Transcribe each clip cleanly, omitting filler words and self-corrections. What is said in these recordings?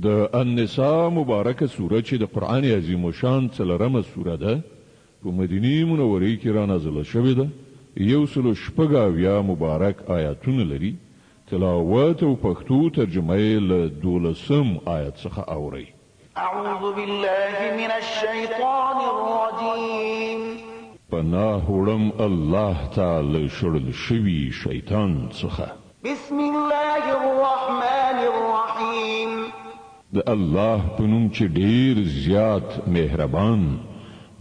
د النساء مبارکه سوره چې د قرآن عظیم شان څلورمه سوره ده په مدینه منوره کې را نازله شوې ده. 106 مبارک آیاتونه لري. تلاوت او پښتو ترجمه یې له 12 آیت څخه اورئ. اعوذ بالله من الشیطان الرجیم. پناه وړم الله تعالی شړل شوي شیطان څخه. بسم الله الرحمن الرحیم. د الله په نوم چې ډیر زیات مهربان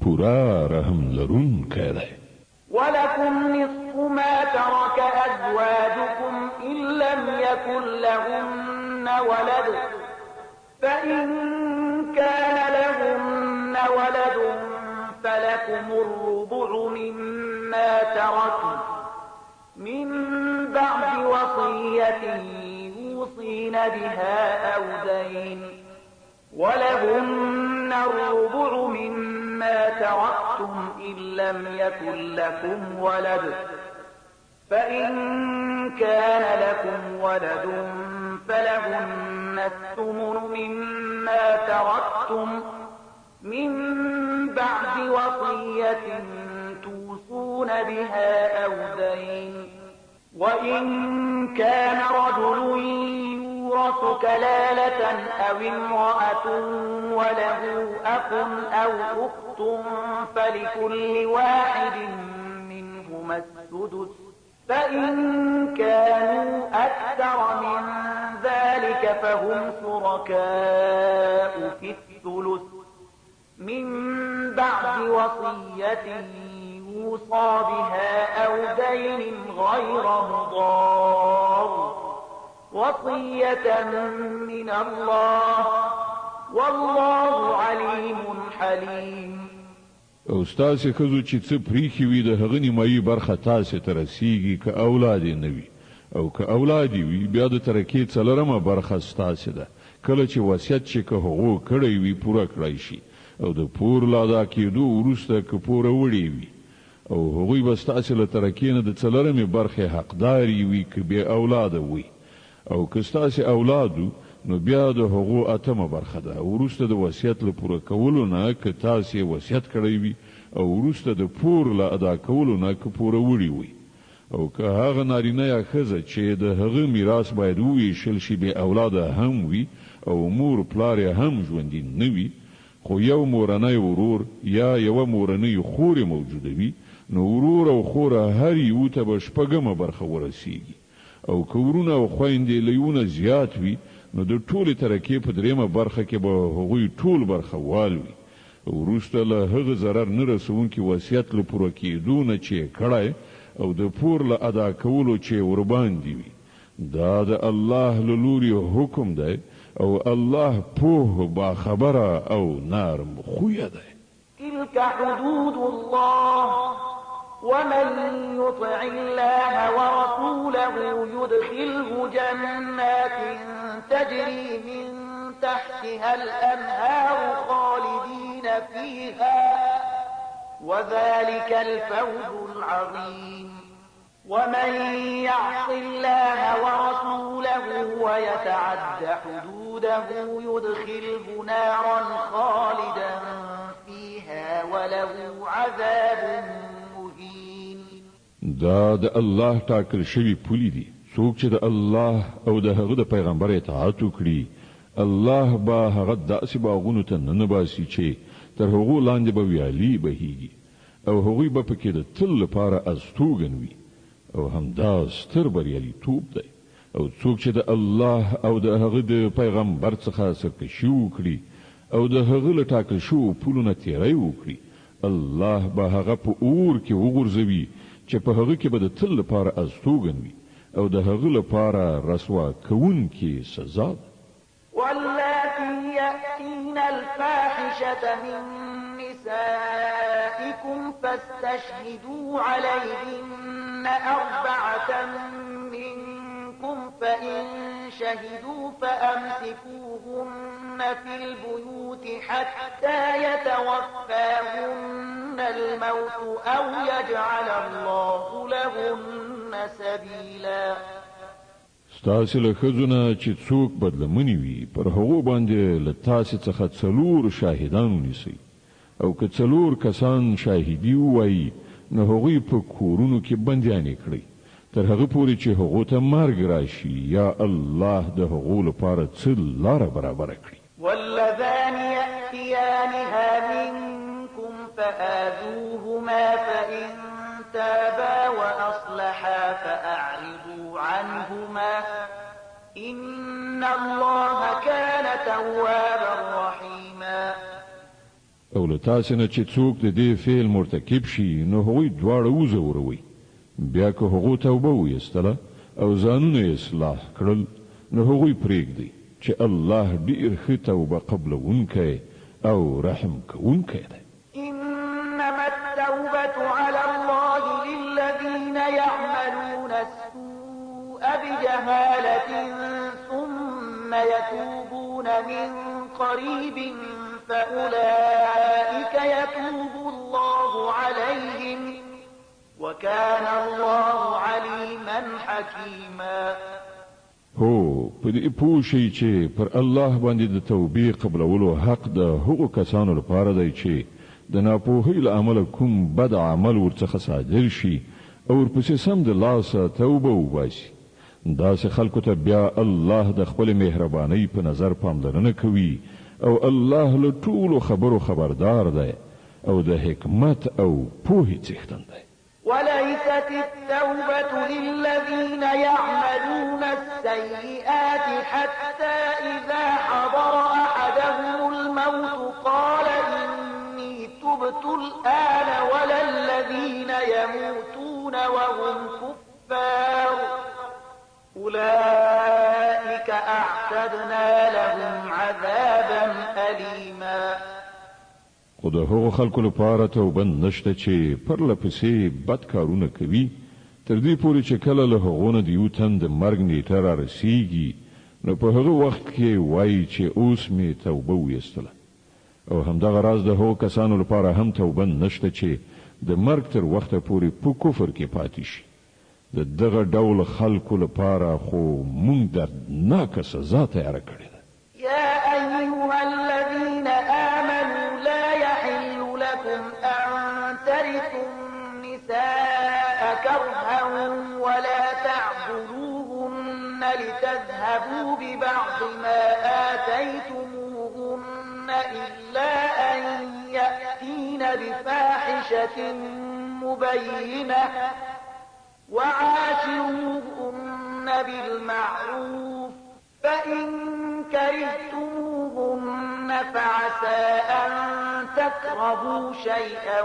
پورا رحم لرونکی دی. ولكم نصف ما ترك أزواجكم إن لم يكن لهن ولد فإن كان لهن ولد فلكم الربع مما تركوا من بعد وصية يوصين بها أو دين ولهن الربع مما تركتم إن لم يكن لكم ولد فإن كان لكم ولد فلهن الثمن مما تركتم من بعد وصية توصون بها أو دين وإن كان رجل يورث كلالة أو امرأة وله أخ أو أخت فلكل واحد منهما السدس فإن كانوا أكثر من ذلك فهم شركاء في الثلث من بعد وصية يوصى بها أو دين غير مضار وصية من الله والله عليم حليم. او ستاسې ښځو چې څه پریښي وي د هغه نیمایي برخه تاسې ته رسیږي که اولاد یې نه وي او که اولاد یې وي بیا د ترکې څلورمه برخه ستاسې ده. کله چې وصیت چې که هغو کړی وي پوره کړی شي او د پور له ادا کېدو وروسته که پوره وړی وي او هغوی به ستاسې له ترکې نه د څلورمې برخې حقدار وي که بې اولاده وي او که ستاسې اولادو نو بیا د هغو اتمه برخه ده. وروسته د وصیت له پوره کولو نه که تاسې وصیت کړی وي او وروسته د پور له ادا کولو نه که پوره وړي وي او که هغه نارینه یا ښځه چې د هغه میراث باید وویشل شي بې اولاده هم وي او مور پلار یې هم ژوندي نه وي خو یو مورنی ورور یا یوه مورنۍ خور موجوده وي نو ورور او خوره هر یو ته به شپږمه برخه ورسیږي او که ورونه او خویندې له یونه زیات وي نو د ټولې ترکې په دریمه برخه کې به هغوی ټول برخه والوي. وروسته له هغه ضرر نه رسونکي وصیت له پوره کېدو نه چې یې کړی او د پور له ادا کولو چې ورباندې وي. دا د الله له لوري حکم دی او الله پوه باخبره او نرم خویه دی. تلك حدود الله ومن يطع الله ورسوله يدخله جنات تجري من تحتها الأنهار خالدين فيها وذلك الفوز العظيم. ومن يعص الله ورسوله ويتعد حدوده يدخله نارا خالدا فيها وله عذاب مهين. دا د الله ټاکل شوی پولی دي. څوک چې د الله او د هغه د پیغمبر اطاعت وکړي الله به هغه داسې باغونو ته ننباسي چې تر هغو لاندې به ویالې بهیږي او هغوی به پکې د تل لپاره استوګن وي او همدا ستر بریالیتوب دی. او څوک چې د الله او د هغه د پیغمبر څخه سرکشي وکړي او د هغه له ټاکل شوو پولو نه تیری وکړي الله به هغه په اور کې وغورځوي چې په هغه کې به د تل لپاره استوګن وي او د هغه لپاره رسوا کوونکې سزا ده. واللاتي يأتين الفاحشة من نسائكم فاستشهدوا عليهن 4 منكم فإن شهدوا فأمسكوهن في البيوت حتى يتوفاهن الموت أو يجعل الله لهن سبيلا. ستاسو له ښځو نه چې څوک بدلمنې وي پر هغو باندې له تاسو څخه 4 شاهدان ونیسئ او که 4 کسان شاهدي ووایي نو هغوی په کورونو کې بندیانې کړئ تر هغه پورې چې هغو ته مرګ راشي یا الله د هغو لپاره څه لاره برابره کړي. واللذان يأتيانها منكم فآذوهما فإن تابا وأصلحا فأعرضوا عنهما إن الله كان توابا رحيما. او له تاسو نه چې څوک د دې فعل مرتکب شي نو هغوی دواړه وزوروي بیا که هغو توبه ویستله او ځانونه اصلاح کړل نو هغوی پرېږدي چې الله ډېر ښه توبه قبلونکی او رحم کوونکی دی. إنما التوبة على الله للذين يعملون السوء بجهالة ثم يتوبون من قريب فأولئك يتوب الله عليهم وكان الله عليما حكيما. هو په دې پوه شئ چې پر الله باندې د توبې قبلولو حق د هغو کسانو لپاره دی چې د ناپوهۍ له امله کوم بد عمل ورڅخه صادر شي او ورپسې سم د لاسه توبه وباسي. داسې خلکو ته بیا الله د خپل مهربانۍ په نظر پاملرنه کوي او الله له ټولو خبرو خبردار دی او د حکمت او پوهې څښتن دی. وليست التوبة للذين يعملون السيئات حتى إذا حضر أحدهم الموت قال إني تبت الآن ولا الذين يموتون وهم كفار أولئك أعتدنا لهم عذابا أليما. خو د هغو خلکو لپاره توبه نشته چې پرلپسې بد کارونه کوي تر دې پورې چې کله له هغو نه د یو تن د مرګ نیټه رارسیږي نو په هغه وخت کې وایي چې اوس مې توبه ویستله. او همدغه راز د هغو کسانو لپاره هم توبه نشته چې د مرګ تر وخته پورې په کفر کې پاتې شي. د دغه ډول خلکو لپاره خو موږ دردناکه سزا تیاره کړې ده. يا أيها الذين آمنوا لا يحل لكم أن ترثوا النساء كرها ولا تعبدوهن لتذهبوا ببعض ما آتيتموهن إلا أن يأتين بفاحشة مبينة وعاشروهن بالمعروف فإن كرهتموهن فعسى أن تكرهوا شيئا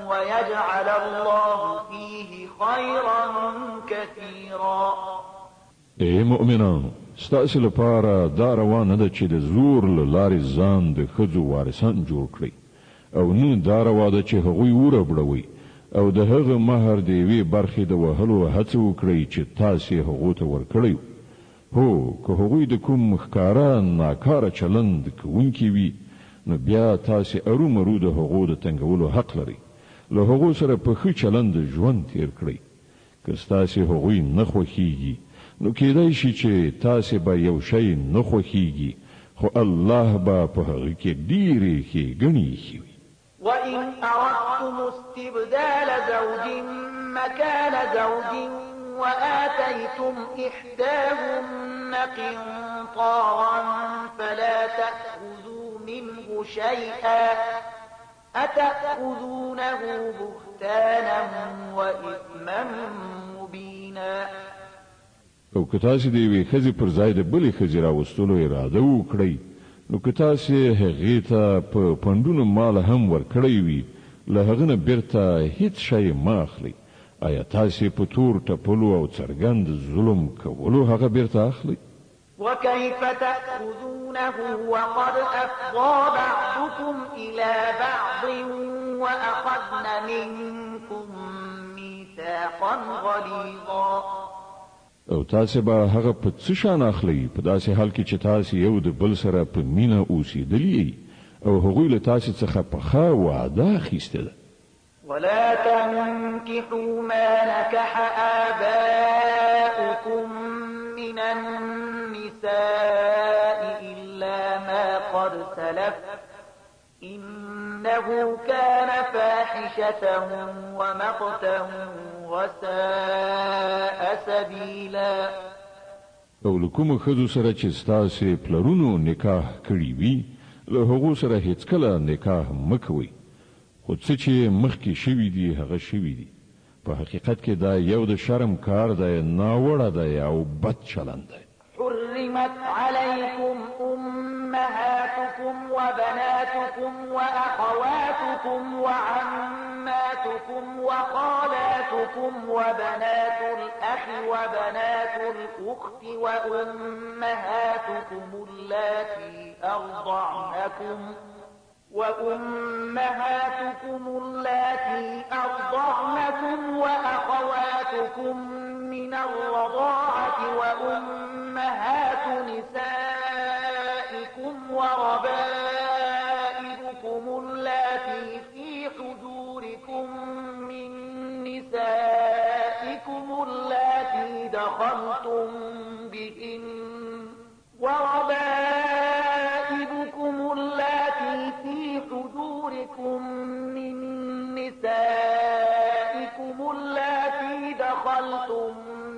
ويجعل الله فيه خيرا كثيرا. اے مؤمنانو ستاسو لپاره دا روانه ده چې د زور له لارې ځان د ښځو وارثان جوړ کړئ او نه دا روا ده چې هغوی وربړوي او د هغه مهر د یوې برخې د وهلو هڅه وکړئ چې تاسې هغو ته ورکړی. هو که هغوی د کوم ښکاره ناکاره چلند کوونکي وي نو بیا تاسې ارومرو د هغو د تنګولو حق لرئ. له هغو سره په ښه چلند ژوند تیر کړئ. که ستاسې هغوی نه خوښیږي نو کېدای شي چې تاسې به یو شی نه خوښیږي خو الله به په هغه کې ډېرې ښېګڼې ایښې وي. وإن أردتم استبدال زوج مكان زوج وآتيتم إحداهن قنطارا فلا تأخذوا منه شيئا أتأخذونه بهتانا وإثما مبينا. او که تاسې د یوې ښځې پر ځای د بلې ښځې راوستلو اراده وکړئ نو که تاسې هغې ته په پنډونو مال هم ورکړی وي له هغه نه بیرته هیڅ شی مه اخلئ. آیا تاسې په تور ټپلو او څرګند ظلم کولو هغه بیرته اخلئ؟ وكيف تأخذونه وقد أفضى بعضكم إلى بعض وأخذن منكم ميثاقا غليظا. او تاسې به هغه په څه شان اخلئ په داسې حال کې چې تاسې یو د بل سره په مینه اوسېدلي او هغوی له تاسې څخه پخه وعده اخیستې ده. ولا تنكحوا ما نكح آباؤكم من النساء إلا ما قد سلف إنه كان فاحشة ومقتا وساء سبيلا. او له کومو ښځو سره چې ستاسې پلرونو نکاح کړي وي له هغو سره هیڅکله نکاح مه کوئ، خو څه چې مخکې شوي دي هغه شوي دي. په حقیقت کې دا یو د شرم کار دی، ناوړه دی او بد چلند دی. حرمت عليكم أمهاتكم وبناتكم وأخواتكم وعماتكم وخالاتكم وبنات الأخ وبنات الأخت وأمهاتكم اللاتي أرضعنكم وأخواتكم من الرضاعة وأمهات نسائكم وربائبكم اللاتي في حجوركم من نسائكم اللاتي دخلتم بهن وربائبكم اللاتي في حجوركم من نسائكم اللاتي دخلتم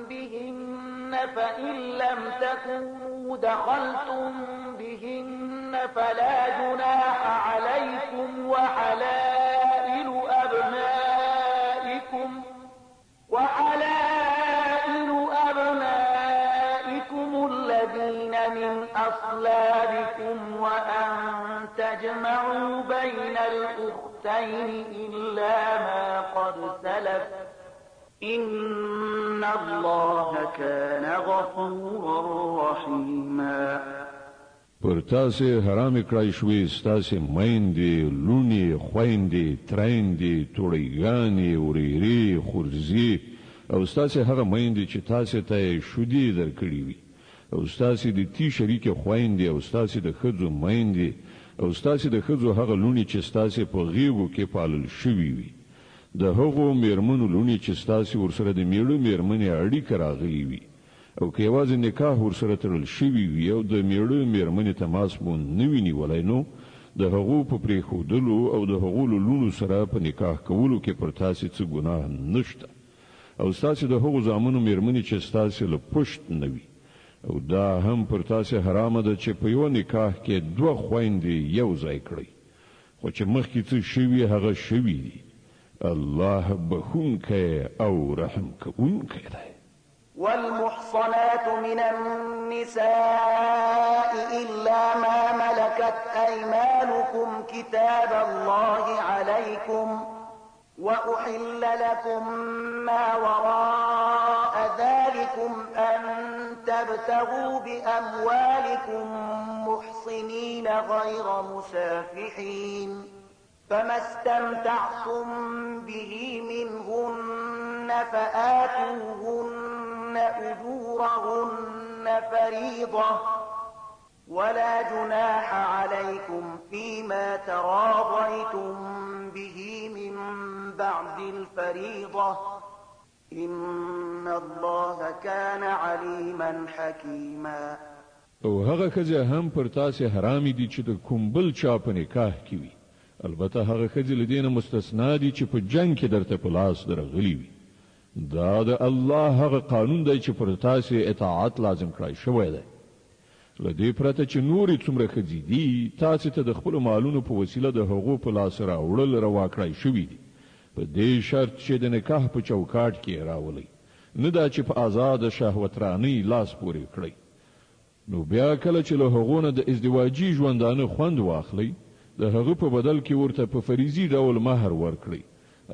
بهن فإن لم تكونوا دخلتم بهن فلا جناح عليكم وحلائل أبنائكم الذين من أصلابكم وأن تجمعوا بين الأختين إلا ما قد سلف إن الله كان غفورا رحيما. پر تاسې حرام کړای شوې ستاسې میندې، لونې، خویندې، ترېندې، توړیګانې، ورېرې، خورزې او ستاسې هغه میندې چې تاسې ته یې شودې درکړې وي، او ستاسې د تی شریکې خویندې، او ستاسې د ښځو میندې، او ستاسې د ښځو هغه لونې چې ستاسې په غېږو کې پالل شوي وي، د هغو میرمنو لونې چې ستاسې ورسره د میړه میرمنې اړیکه راغلي وي، او که یوازې نکاح ورسره تړل شوي وي او د میړه میرمنې تماس مو نه وي نیولی، نو د هغو په پرېښودلو او د هغو له لونو سره په نکاح کولو کې پر تاسې څه ګناه نشته. او ستاسې د هغو زامنو میرمنې چې ستاسې له پشت نه وي، او دا هم پر تاسې حرامه ده چې په یو نکاح کې دوه خویندې یو ځای کړئ، خو چې مخکې څه شوي هغه شوي دي. الله بخونکی او رحم کوونکی دی. والمحصنات من النساء إلا ما ملكت أيمانكم كتاب الله عليكم وأحل لكم ما وراء ذلكم أن تبتغوا بأموالكم محصنين غير مسافحين فما استمتعتم به منهن فآتوهن أجورهن فريضة ولا جناح عليكم فيما تراضيتم به من بعد الفريضة إن الله كان عليما حكيما. او هغه ښځې هم پر تاسې حرامې دي چې د کوم بل چا په نکاح کې وي، البته هغه ښځې له دې نه مستثنا دي چې په جنګ کې درته په لاس درغلي وي. دا د الله هغه قانون دی چې پر تاسې اطاعت لازم کړای شوی دی. له دې پرته چې نورې څومره ښځې دي، تاسې ته د خپلو مالونو په وسیله د هغو په لاس راوړل روا کړای شوي دي، په دې شرط چې د نکاح په چوکاټ کې راولئ، نه دا چې په آزاده شهوترانۍ لاس پورې کړئ. نو بیا کله چې له هغو نه د ازدواجي ژوندانه خوند واخلئ، د هغه په بدل کې ورته په فریضي ډول مهر ورکړئ.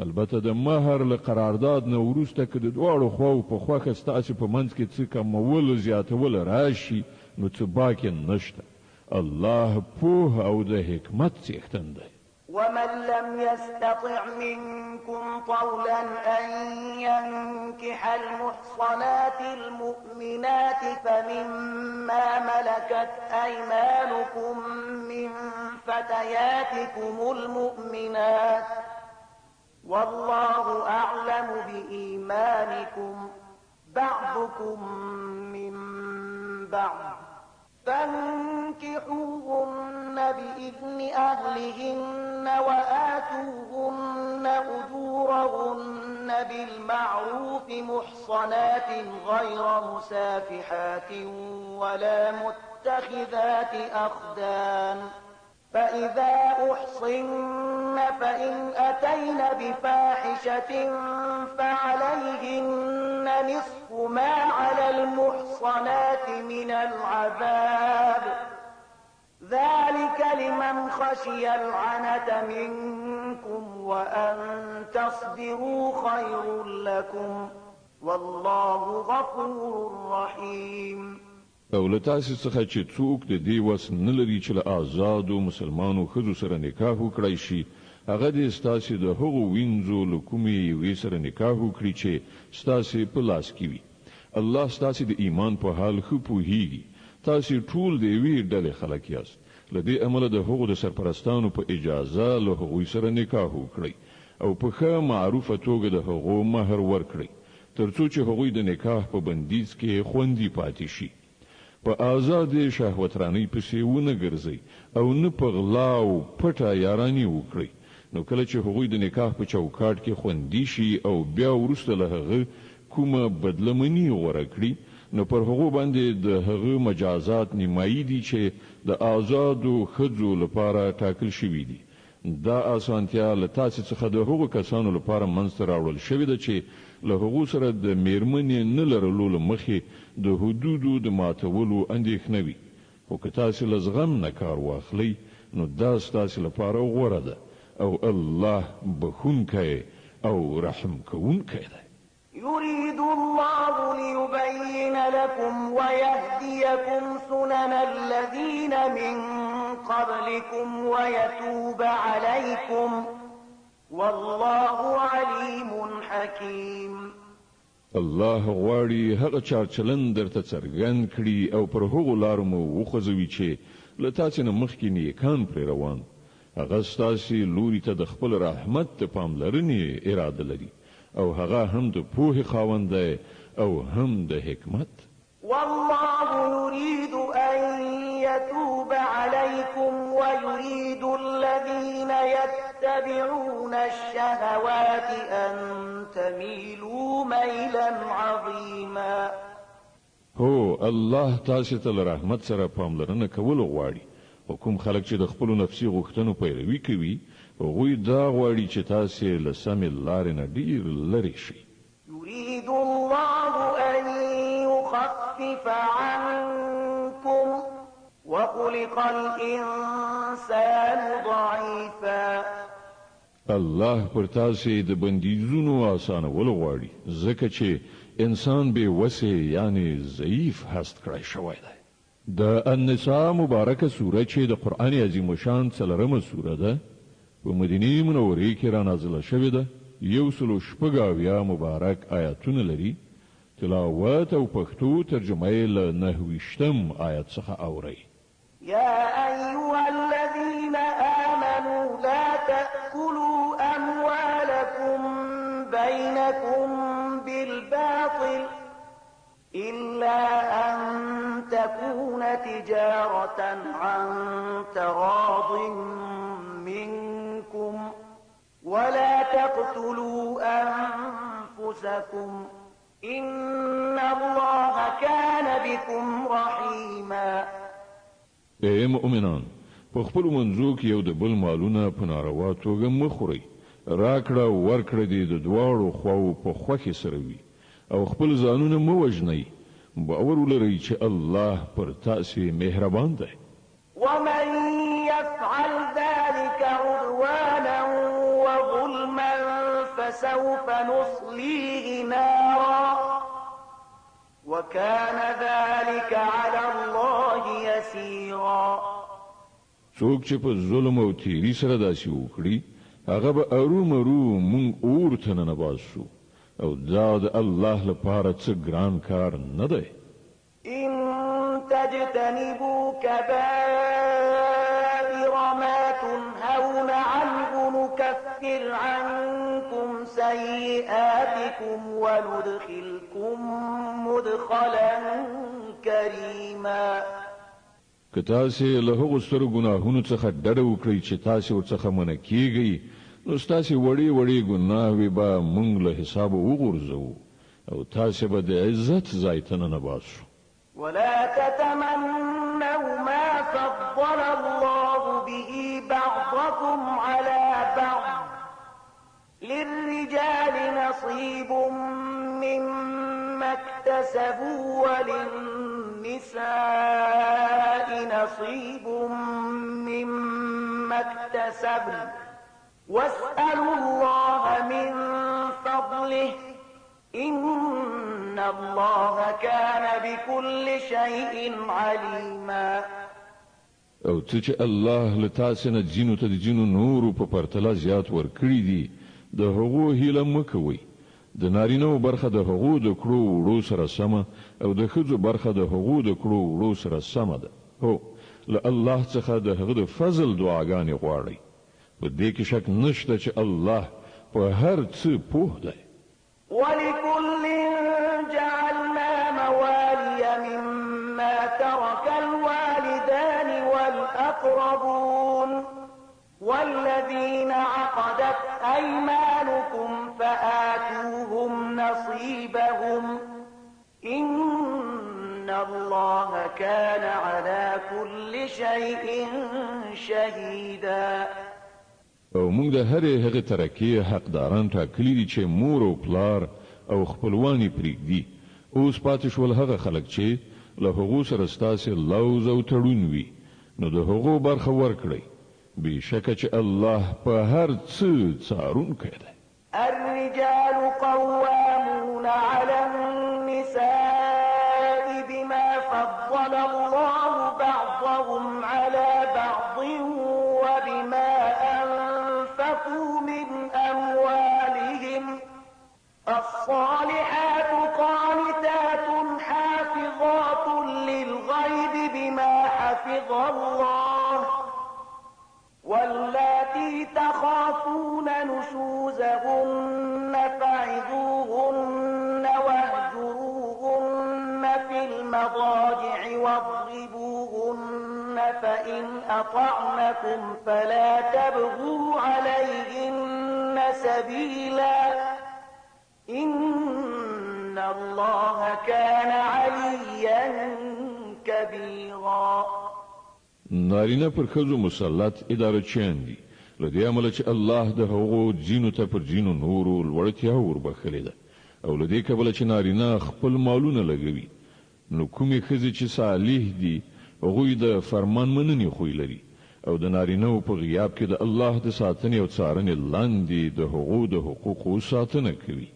البته د مهر له قرارداد نه وروسته که د دواړو خواو په خوښه ستاسې په منځ کې څه کمول زیاتول راشي، نو څه باک نشته. الله پوه او د حکمت څښتن دی. ومن لم يستطع منكم طولا أن ينكح المحصنات المؤمنات فمما ملكت أيمانكم من فتياتكم المؤمنات والله أعلم بإيمانكم بعضكم من بعض فانكحوهن بإذن أهلهن وآتوهن أجورهن بالمعروف محصنات غير مسافحات ولا متخذات أخدان فإذا أحصن فإن أتين بفاحشة فعليهن نصف ما على المحصنات من العذاب ذلك لمن خشي العنة منكم وأن تصبروا خير لكم والله غفور رحيم. او له تاسو څخه چې څوک د دې وس نه لري چې له آزادو مسلمانو ښځو سره نکاح وکړي شي هغه د ستاسو د هغو وینځو له کومې یوې سره نکاح وکړي چې ستاسو په لاس کې وي. الله ستاسو د ایمان په حال ښه پوهیږي. تاسو ټول د یوې ډلې خلک یاست. له دې امله د هغو د سرپرستانو په اجازه له هغوی سره نکاح وکړي او په ښه معروفه توګه د هغو مهر ورکړي ترڅو چې هغوی د نکاح په بندیز کې خوندي پاتې شي. په آزاد شهوترانی پسې ونه ګرځي او نه په غلا او پټه یارانی وکړي. نو کله چې هغوی د نکاح په چوکاټ کې خوندي شي او بیا وروسته له هغه کومه بدلمنی غوړه کړي نو پر هغو باندې د هغه مجازات نیمایي دي چې د آزادو ښځو لپاره ټاکل شوي دي. دا اسانتیا له تاسو څخه د هغو کسانو لپاره منځته راوړل شوې ده چې له هغو سره د میرمنې نه لرلو له مخې د حدودو د ماتولو اندېښنه وي. خو که تاسو له زغم نه کار واخلئ نو دا ستاسو لپاره غوره ده او الله بخونکی او رحم کوونکی دی. يريد الله ليبين لكم ويهديكم سنن الذين من قبلكم ويتوب عليكم والله عليم حكيم. الله غواړي هغه چارچلن درته څرګند کړي او پر هغو لارو مو وخوځوي چې له تاسو نه مخکې نیکان پرې روان. هغه ستاسو لوري ته د خپل رحمت ته پاملرنې اراده لري او هغه هم د پوهې خاوند دی او هم د حکمت. والله يريد أن يتوب عليكم ويريد الذين يتبعون الشهوات أن تميلوا ميلا عظيما. هو الله تاسو ته رحمت سره پاملرنه کول غواړي. کوم خلک چې د خپل نفسي غوښتنو پیروي کوي هغوی دا غواړي چې تاسو له سمې لارې نه ډیر لرې شئ. يريد الله أن يخفف عنكم وخلق الإنسان ضعيفا. الله پر تاسو د بندیزونو آسانول غواړي ځکه چې انسان به وسه یعنی ضعیف هست کړی شوی دی. د النساء مبارکه سوره چې د قرآن عظیم شان څلورمه سوره ده په مدینه منورې کې را نازله شوې ده. 116 مبارک آیاتونه لري. تلاوت او پښتو ترجمه یې له 9 آیت څخه اورئ. يا أيها الذين آمنوا لا تأكلوا أموالكم بينكم بالباطل إلا أن تكون تجارة عن تراض منكم ولا تقتلوا أنفسكم إن الله كان بكم رحيما. اے مؤمنان په خپل منځو کې یو د بل مالونه په ناروا توګه مخوري. راکړه ورکړه دې د دواړو خواو په خوښۍ سره وي او خپل ځانونه مو وژنئ. باور ولرئ چې الله پر تاسو مهربان دی. ومن يفعل ذلك عدوانا وظلما فسوف نصليه نارا وكان ذلك على الله يسيرا. څوک چې په ظلم او تیری سره داسې وکړي هغه به ارومرو مونږ اور ته ننباسو او دا د الله لپاره څه ګران کار نه دی. إن تجتنبوا كبائر ما تنهون عنه نكفر عنكم سيئاتكم وندخلكم مدخلا كريما. که تاسې له هغو سترو ګناهونو څخه ډډه وکړئ چې تاسې ورڅخه منع کیږئ، نو ستاسې وړې وړې ګناهوې به موږ له حسابه وغورځوو او تاسې به د عزت ځای ته ننباسو. ولا تتمنوا ما فضل الله به بعضكم على بعض، للرجال نصيب مما اكتسبوا وللنساء نصيب مما اكتسبن، واسألوا الله من فضله إن الله كان بكل شيء عليما. او څه چې الله له تاسې نه ځینو ته د ځینو نورو په پرتله زیات ورکړي دي، د هغو هیله مه کوئ. د نارینهو برخه د هغو د کړو وړو سره سمه او د ښځو برخه د هغو د کړو وړو سره سمه ده. هو، له الله څخه د هغه د فضل دعاګانې غواړئ. په دې کې شک نشته چې الله په هر څه پوه دی. ولكل جعلنا موالي مما ترك الوالدان والأقربون والذين عقدت أيمانكم فآتوهم نصيبهم إن الله كان على كل شيء شهيدا. او موږ د هرې هغې ترکې حقداران ټاکلي دي چې مور او پلار او خپلوان یې پرېږدي. اوس پاتې شول هغه خلک چې له هغو سره ستاسې لوز او تړون وي، نو د هغو برخه ورکړئ. بېشکه چې الله په هر څه څارونکی دی. الرجال قوامون على النساء بما فضل الله بعضهم على بعض وبما أنفقوا من أموالهم. الصالحات قانتات حافظات للغيب بما حفظ الله، واللاتي تخافون نشوزهن فعظوهن واهجروهن في المضاجع واضربوهن، فإن أطعنكم فلا تبغوا عليهن سبيلا إن الله كان عليا كبيرا. نارینه پر ښځو مسلط اداره چیان دي، له دې امله چې الله د هغو ځینو ته پر ځینو نورو لوړتیا وربښلې ده، او له دې کبله چې نارینه خپل مالونه لګوي، نو کومې ښځې چې صالح دي هغوی د فرمان مننې خوی لري، او د نارینهو په غیاب کې د الله د ساتنې او څارنې لاندې د هغو د حقوقو ساتنه کوي.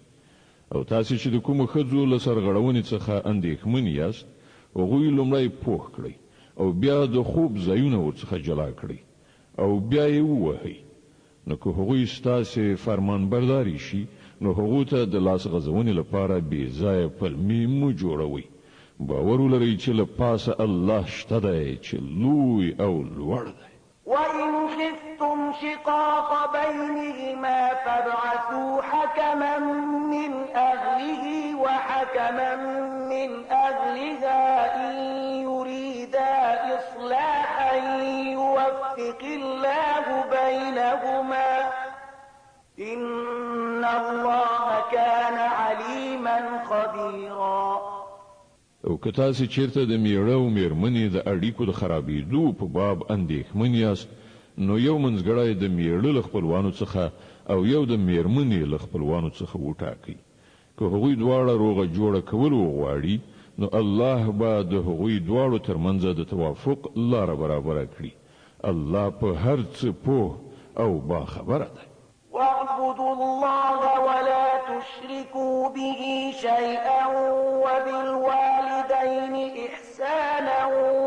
او تاسې چې د کومو ښځو له سرغړونې څخه اندېښمن یاست، هغوی لومړی پوه کړئ او بیا د خوب ځایونه ورڅخه جلا کړئ او بیا یې ووهئ. نو که هغوی ستاسې فرمان برداري شي، نو هغو ته د لاس غځونې لپاره بې ځایه پلمې مه جوړوئ. باور ولرئ چې له پاسه الله شته دی چې لوی او لوړ دی. وإن خفتم شقاق بينهما فابعثوا حكما من أهله وحكما من أهلها إن يريدا إصلاحا يوفق الله بينهما إن الله كان عليما خبيرا. او که تاسې چیرته د میړه او میرمنې د اړیکو د خرابېدو په باب اندېښمن یاست، نو یو منځګړی د میړه له خپلوانو څخه او یو د میرمنې له خپلوانو څخه وټاکئ. که هغوی دواړه روغه جوړه کول وغواړي، نو الله به د هغوی دواړو ترمنځ د توافق لاره برابره کړي. الله په هر څه پوه او باخبره دی. واعبدوا الله ولا تشركوا به شيئا وبالوالدين إحسانا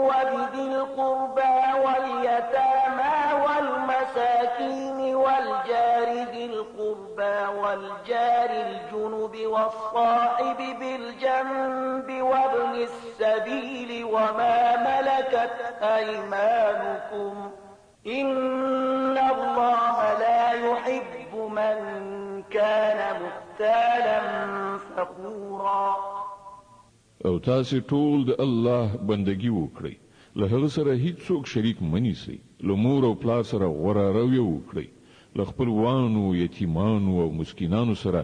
وبذي القربى واليتامى والمساكين والجار ذي القربى والجار الجنب والصاحب بالجنب وابن السبيل وما ملكت أيمانكم إن الله لا يحب من كان مختالا فخورا. او تاسو ټول د الله بندگی وکړئ له هغه سره هیڅوک شریک منیسئ له مور او پلار سره غوره رویه وکړئ له خپلوانو یتیمانو او مسکینانو سره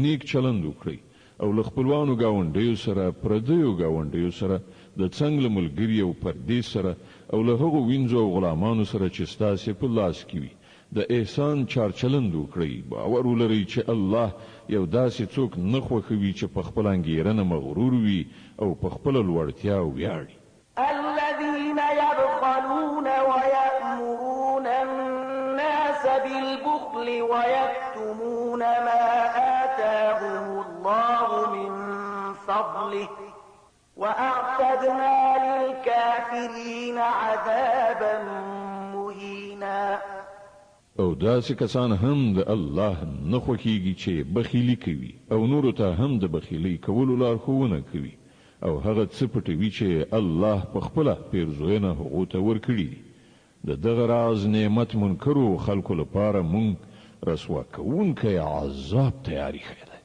نیک چلند وکړئ او له خپلوانو گاونډیو سره پردیو گاونډیو سره د څنګه ملګری او پردی سره او له هغو وینځو او غلامانو سره چې ستاسو په لاس کې وي د احسان چارچلند وکړئ باور ولرئ چې الله یو داسې څوک نه خوښوي چې په خپل انګیرنه مغرور وي او په خپل لوړتیا ویاړي الذين يبخلون ويأمرون الناس بالبخل ويكتمون ما آتاهم الله من فضله وأعتدنا للكافرين عذابا مهينا او داسې کسان هم د الله نه خوښیږي چې بخیلی کوي او نورو ته هم د بخیلی کولو لارښوونه کوي او هغه څه پټوي چې الله په خپله پیرزوینه هغو ته ورکړي د دغه راز نعمت منکرو خلکو لپاره مونږ رسوا کوونکی عذاب تیاری کړی دی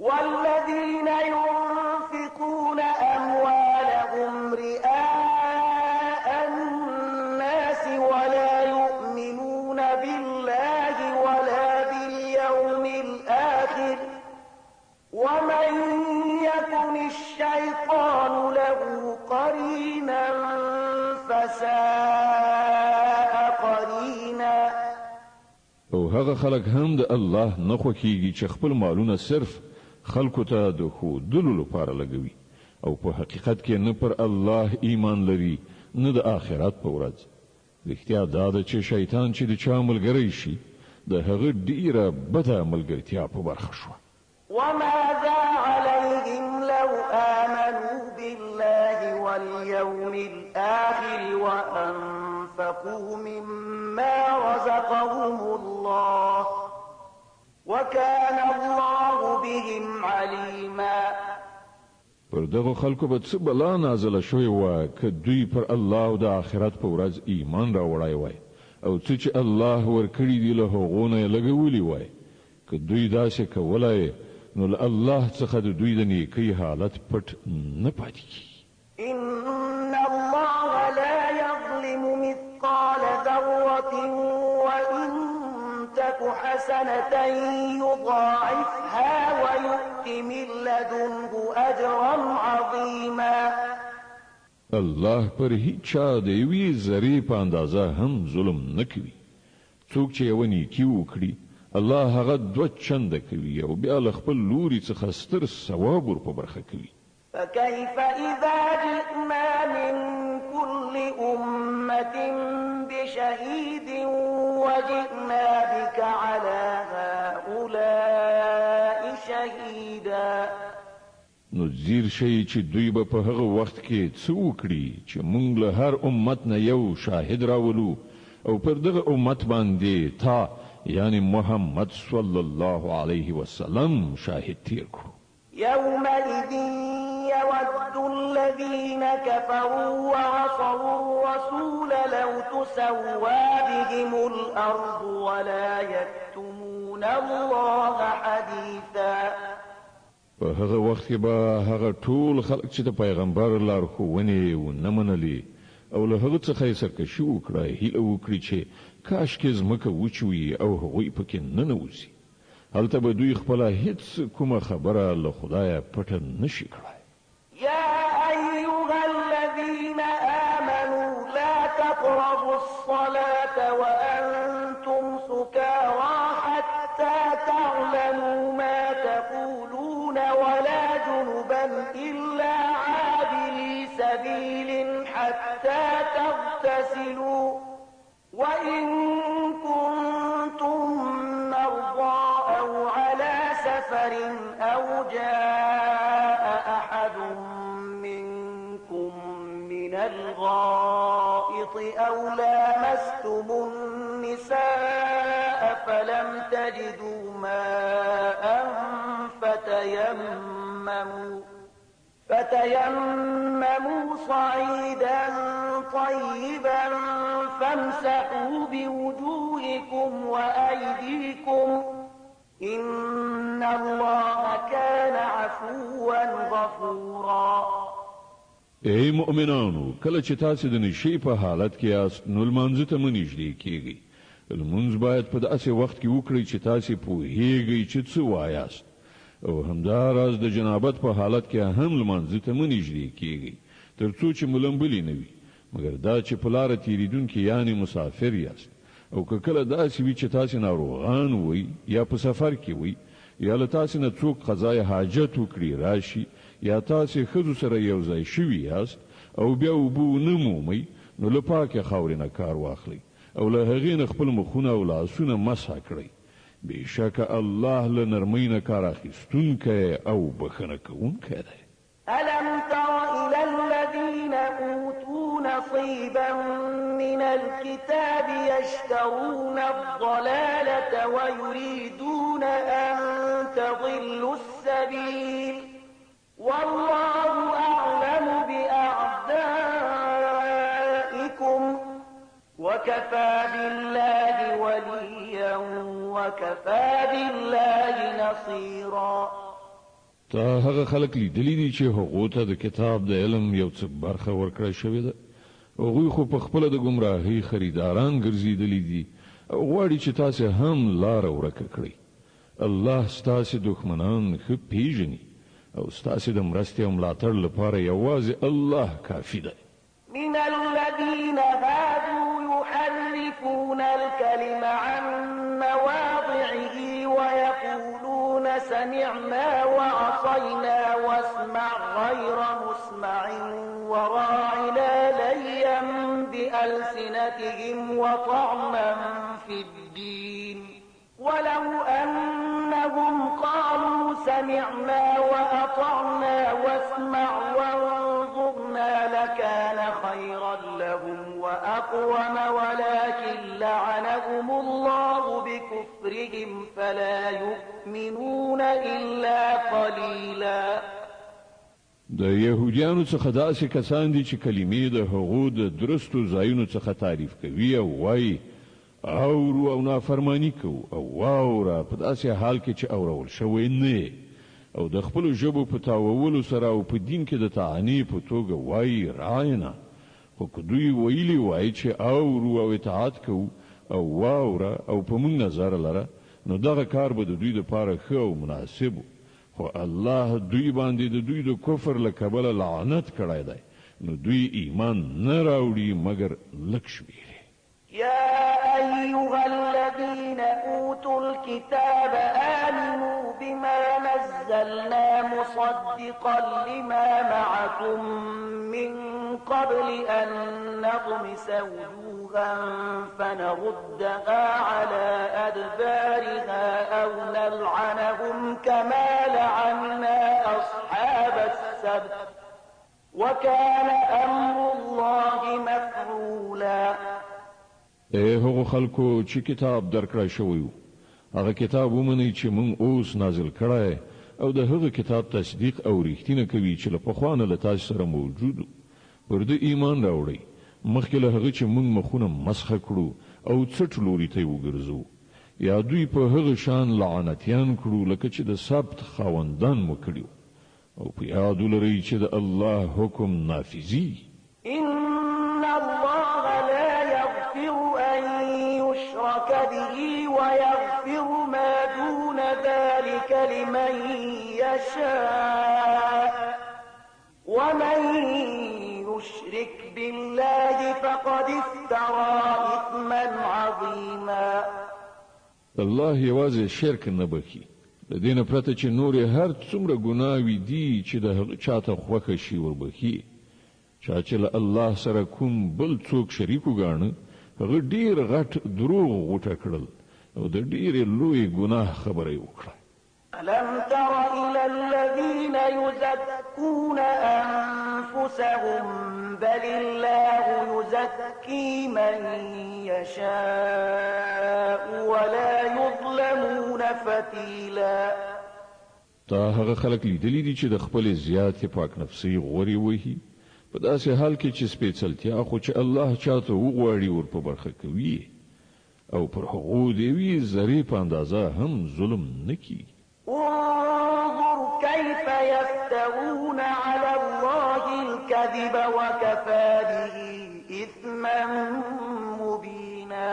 والذين ينفقون أموالهم رئاء الناس ولا يؤمنون بالله ولا باليوم الآخر ومن يكن الشيطان له قرينا فساء قرينا او هغه خلک هم د الله نه خوښیږي چې خپل مالونه صرف خلکو ته د ښودلو لپاره لګوي او په حقیقت کې نه پر الله ایمان لري نه د آخرت په ورځ رښتیا دا ده چې شیطان چې د چا ملګری شي د هغه ډیره بده ملګرتیا په برخه شوه وماذا عليهم لو آمنوا بالله واليوم الآخر وأنفقوا مما رزقهم الله وكان الله بهم عليما پر دغه خلکو به څه بلا نازله شوی و که دوی پر الله او د آخرت په ورځ ایمان راوړای وای او څه چې الله ورکړي دی له هغو نه لګولی وای که دوی داسې کولای نو الله څخه د دوی د نیکی حالت پټ نه پاتې کیږي إن الله لا يظلم مثقال ذرة وإن تك حسنة يضاعفها ويؤت من لدنه أجرا عظيما الله پر هیڅ چا د یوې ذرې په اندازه هم ظلم نه کوي څوک چې یو نیکی وکړي الله هغه دوه چنده کوي او بیا له خپل لوري څخه ستر ثواب ور په برخه کوي فكيف إذا جئنا من كل أمة بشهيد وجئنا بك على هؤلاء شهيدا نو زیر شي چې دوی به په هغه وخت کې څه وکړي چې موږ له هر امت نه یو شاهد راولو او پر دغه امت باندې تا یعنی محمد صلی الله علیه وسلم شاهد تیر کړو يومئذ يود الذين كفروا وعصوا الرسول لو تسوى بهم الأرض ولا يكتمون الله حديثا په هغه وخت کې به هغه ټول خلک چې د پیغمبر لارښوونې ونه منلي او له هغه څخه یې سرکشي وکړه هیله وکړي چې کاش کې ځمکه وچوي او هغوی پکې ننوځي هلته به دوی خپله هیڅ کومه خبره له خدایه پټه نشي کړای يا أيها الذين آمنوا لا تقربوا الصلاة وأنتم سكارى حتى تعلموا ما تقولون ولا جنبا إلا عابري سبيل حتى تغتسلوا وإن كنتم مرضى أو على سفر أو جاء أحد منكم من الغائط أو لامستم النساء فلم تجدوا ماء فتيمموا صعيدا طيبا فامسحوا بوجوهكم وأيديكم إن الله كان عفوا غفورا ای مؤمنانو کله چې تاسو د نشي په حالت کې یاست نو لمانځه ته منځدې کیږئ لمونځ باید په داسې وخت کې وکړئ چې تاسو پوهیږئ چې څه وایاست او همداراز د جنابت په حالت کې هم لمانځه ته منځدې کیږئ ترڅو چې ملمبلي نه وي مګر دا چې په لاره تیریدونکي یعنی مسافر یاست او که کله داسې وي چې تاسو ناروغان وئ یا په سفر کې وئ یا له تاسو نه څوک قضای حاجت وکړي راشي یا تاسو ښځو سره یو ځای شوي یاست او بیا اوبه ونه مومئ نو له پاکې خاورې نه کار واخلئ او له هغې نه خپل مخونه او لاسونه مسح کړئ بېشکه الله له نرمۍ نه کار اخیستونکی او بخښنه کوونکی دی ألم تر إلى الذين أوتوا نصيبا من الكتاب يشترون الضلالة ويريدون أن تضلوا السبيل والله أعلم بأعدائكم وكفى بالله وليا وكفى بالله نصيرا تا هغه خلک لیدلی دي چې هغه ته د کتاب د علم یو څه برخه ورکړی شوې ده هغوی خو په خپله د ګمراهۍ خریداران ګرځېدلي دي او غواړي چې تاسې هم لاره ورکه کړئ الله ستاسې دښمنان ښه پیژني او ستاسې د مرستې او ملاتړ لپاره یوازې الله کافي دی من الذين هادوا يحرفون الكلم عن مواضعه ويقولون سمعنا وعصينا واسمع غير مسمع وراعنا ليا بألسنتهم وطعما في الدين ولو أنهم قالوا سمعنا وأطعنا واسمع وانظرنا لكان خيرا لهم وأقوم ولكن لعنهم الله بكفرهم فلا يؤمنون إلا قليلا د يهوديانو څخه داسې کسان دي چې کلمې د هغو د درستو ځایونو څخه تعریف کوي او وایي اورو او نافرمانی کو او واوره په داسې حال کې چې اورول شوی نه او د خپل ژبو په تاوولو سره او په دین کې د طعنې په توګه وایي راینه خو که دوی ویلي وایي چې اورو او اطاعت کو او واوره او په موږ نظر لره نو دغه کار به د دوی لپاره ښه او مناسب خو الله دوی باندې د دوی د کفر له کبله لعنت کړی دی نو دوی ایمان نه راوړي مګر لږ شمېر يا أيها الذين أوتوا الكتاب آمنوا بما نزلنا مصدقا لما معكم من قبل أن نطمس وجوها فنردها على أدبارها أو نلعنهم كما لعنا أصحاب السبت وكان أمر الله مفعولا هغه خلکو چې کتاب درکړای شوی وو هغه کتاب ومني چې مونږ اوس نازل کړای او د هغه کتاب تصدیق او ریښتینه کوي چې له پخوانه له تاسو سره موجود پر دې ایمان راوړي مخکې له هغه چې مونږ مخونه مسخه کړو او څټ لوري ته وګرځو یا دوی په هغه شان لعنتیان کړو لکه چې د سبت خاوندان مو کړیو او په یاد ولرئ چې د الله حکم نافذي إن الله لا يغفر أن يشرك به ويغفر ما دون ذلك لمن يشاء ومن يشرك بالله فقد افترى إثما عظيما الله یوازې شرک نه بخي د دین پرته چې نور هر څومره ګناوي دي چې د چاته خوښه شي وربخي چا چې الله سره کوم بل څوک شریک وګاڼه هغه ډیر غټ دروغ غوټه کړل او د ډیر لوی ګناه خبره وکړه ألم تر إلى الذين يزكون أنفسهم بل الله يزكي من يشاء ولا يظلمون فتيلا تا هغه خلک لیدلی دي چې د خپل زیات پاک نفسي غوري وهي په داسې حال کې چې سپېڅلتیا خو چې الله چاته وغواړي ور په برخه کوي او پر هغو دی وی ذری په اندازه هم ظلم نکي انظر كيف يفترون على الله الكذب وكفى به إثما مبينا.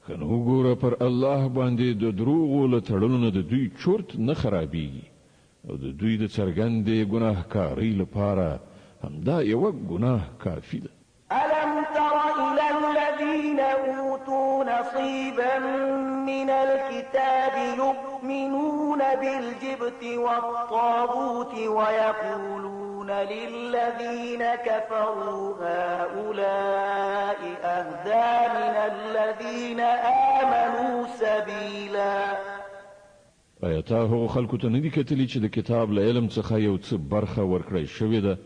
خنو ګوره پر الله باندې د دروغو له تړلو نه د دوی چورت نه خرابېږي او د دوی د څرګندې ګناهکارۍ لپاره همدا یوه ګناه کافي ده. ألم تر إلى الذين أوتوا نصيبا من الكتاب يؤمنون بالجبت والطاغوت ويقولون للذين كفروا هؤلاء أهدى من الذين آمنوا سبيلا. آیتا هغو خلکو ته نه دي کتلي چې د کتاب له علم څخه یو څه برخه ورکړی شوې ده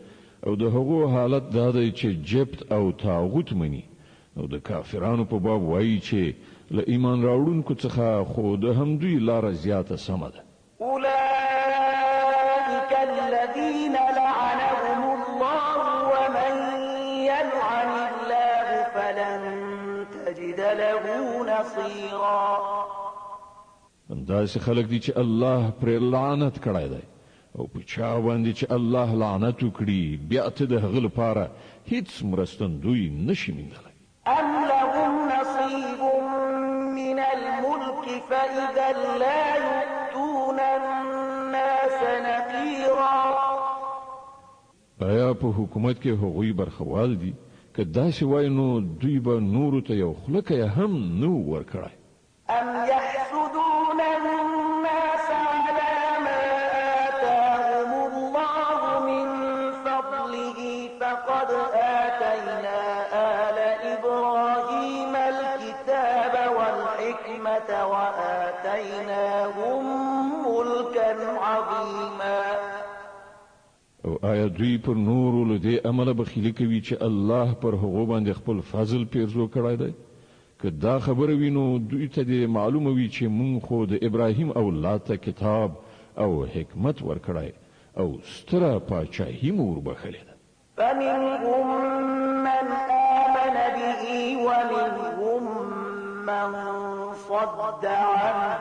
او د هغو حالت دا دی چې جبت او طاغوت مني او د کافرانو په باب وایي چې له ایمان راوړونکو څخه خو د همدوی لاره زیاته سمه ده. أولئك الذين لعنهم الله ومن يلعن الله فلن تجد له نصيرا. داسې خلک دي چې الله پر لعنت کړی دی او په چا باندې چې الله لعنت وکړي بیا ته د هغه لپاره هیڅ مرستندوی نشي موندلی. أم لهم نصيب من الملك فإذا لا يؤتون الناس نقيرا. آیا په حکومت کې هغوی برخوال دي که داسې وای نو دوی به نورو ته یو خلکه هم نو ورکړی. أم يحسدون الناس على ما آتاهم الله من فضله فقد آتينا آل إبراهيم الكتاب والحكمة وآتيناهم ملكا عظيما. او آیا دوی پر نورو له دې عمله بخیلي کوي چې الله پر هغو باندې خپل فضل پیرزو کړی دی؟ که دا خبره وي نو دوی ته دې معلومه وي چې مونږ خو د ابراهیم اولاد ته کتاب او حکمت ورکړی او ستره پاچاهي مو وربخلې ده. فمنهم من آمن به ومنهم من صد عنه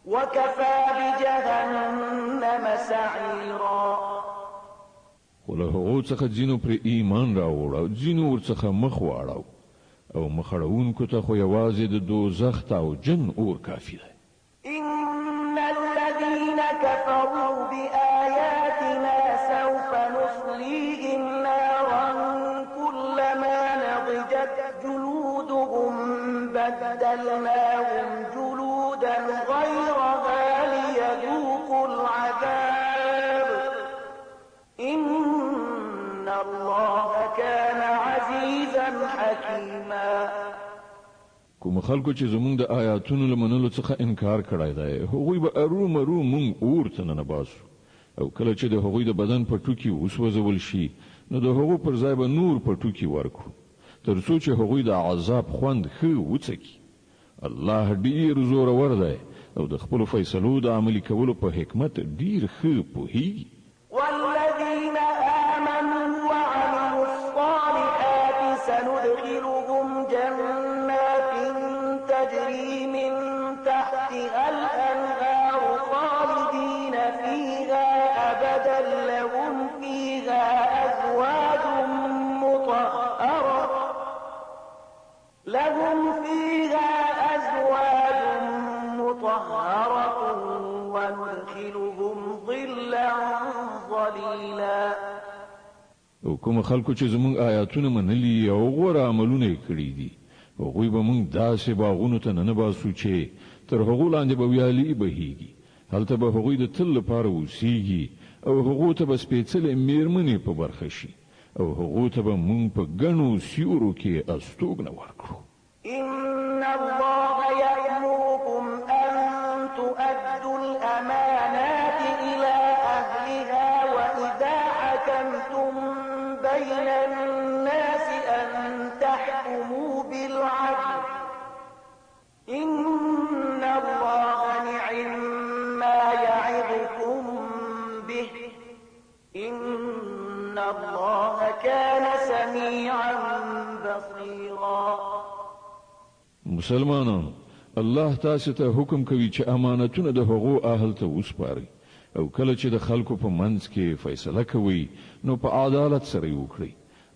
وكفى بجهنم سعيرا. خو له هغو څخه ځینو پر ایمان راوړ او ځینو ورڅخه مخ واړو او مخړونکو ته خو یوازې د دوزخ او جن اور کافي ده. إن الذين كفروا بآياتنا سوف نصليهم نارا كلما نضجت جلودهم بدلناهم جلودا غيرها ليذوقوا العذاب إن الله كان عزيزا حكيما. کوم خلکو چې زمونږ د آیاتونو له منلو څخه انکار کړی دی هغوی به ارومرو مونږ اور ته ننباسو او کله چې د هغوی د بدن پټوکي وسوځول شي نو د هغو پر ځای به نور پټوکي ورکړو تر څو چې هغوی د عذاب خوند ښه وڅکي. الله ډیر زورور دی او د خپلو فیصلو د عملي کولو په حکمت ډیر ښه پوهیږي. والذين آمنوا وعملوا الصالحات سندخلهم جنات تجري من تحتها الأنهار خالدين فيها أبدا لهم فيها أزواج مطهرة وندخلهم ظلا ظليلا. او کوم خلکو چې زمونږ آیاتونه منلي او غوره عملونه کړی دي هغوی به مونږ داسې باغونو ته ننباسو چې تر هغو لاندې به ویالې بهیږي هلته به هغوی د تل لپاره اوسیږي او هغو ته به سپېڅلې میرمنې په برخه شي او هغو ته به مونږ په ګڼو سیورو کې استوګنه ورکړو. إن الله يأمركم أن تؤدوا الأمانات إلى أهلها وإذا حكمتم بين الناس أن تحكموا بالعدل إن الله نعم ما يعظكم به إن الله كان سميعا بصيرا. مسلمانانو الله تاسو ته حکم کوي چې امانتونه د هغو اهل ته وسپارئ او کله چې د خلکو په منځ کې فیصله کوي نو په عدالت سره وکړي.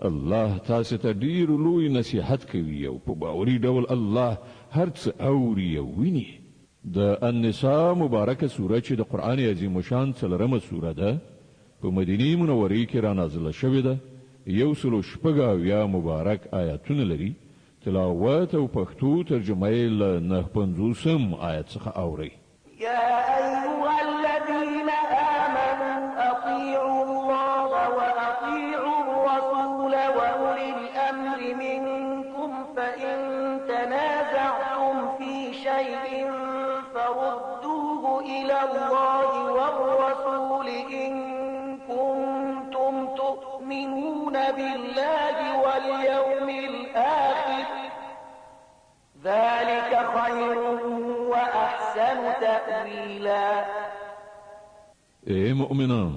الله تاسو ته ډیر لوی نصیحت کوي او په باوري ډول الله هر څه اوري او ویني. د النساء مبارکه سوره چې د قران عظیم شان څلورمه سوره ده په مدینه منوره کې را نازله شوې ده. 160 مبارک آیاتونه لري. تلاوت او پښتو ترجمه یې له 950 آیت څخه اوري. يا أيها الذين آمنوا أطيعوا الله وأطيعوا الرسول وأولي الأمر منكم فإن تنازعتم في شيء فردوه إلى الله والرسول إن كنتم تؤمنون بالله واليوم الآخر ذلك خير وأحسن تأويلا. اے مؤمنان،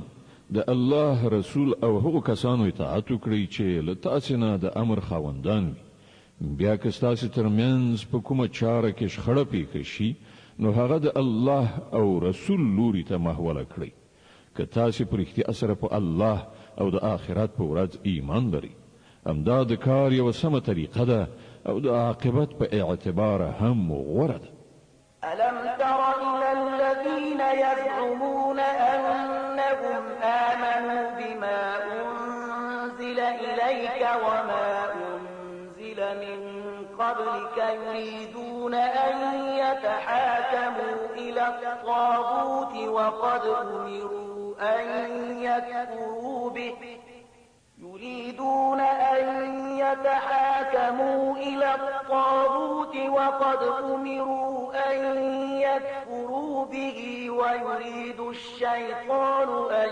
د الله رسول او هغو کسانو اطاعت وکړئ چې له تاسو نه د امر خاوندان وي. بیا که ستاسو ترمنځ په کومه چاره کې شخړه پیښه شي نو هغه د الله او رسول لوري ته محوله کړئ. که تاسو په رښتیا سره په الله او د آخرت په ورځ ایمان لرئ، همدا د کار یوه سمه طریقه ده او د عاقبت په اعتبار هم غوره ده. ألم تر إلى الذين يزعمون أنهم آمنوا بما أنزل إليك وما أنزل من قبلك يريدون أن يتحاكموا إلى الطاغوت وقد أمروا أن يكفروا به يريدون أن يتحاكموا إلى الطاغوت وقد أمروا أن يكفروا به ويريد الشيطان أن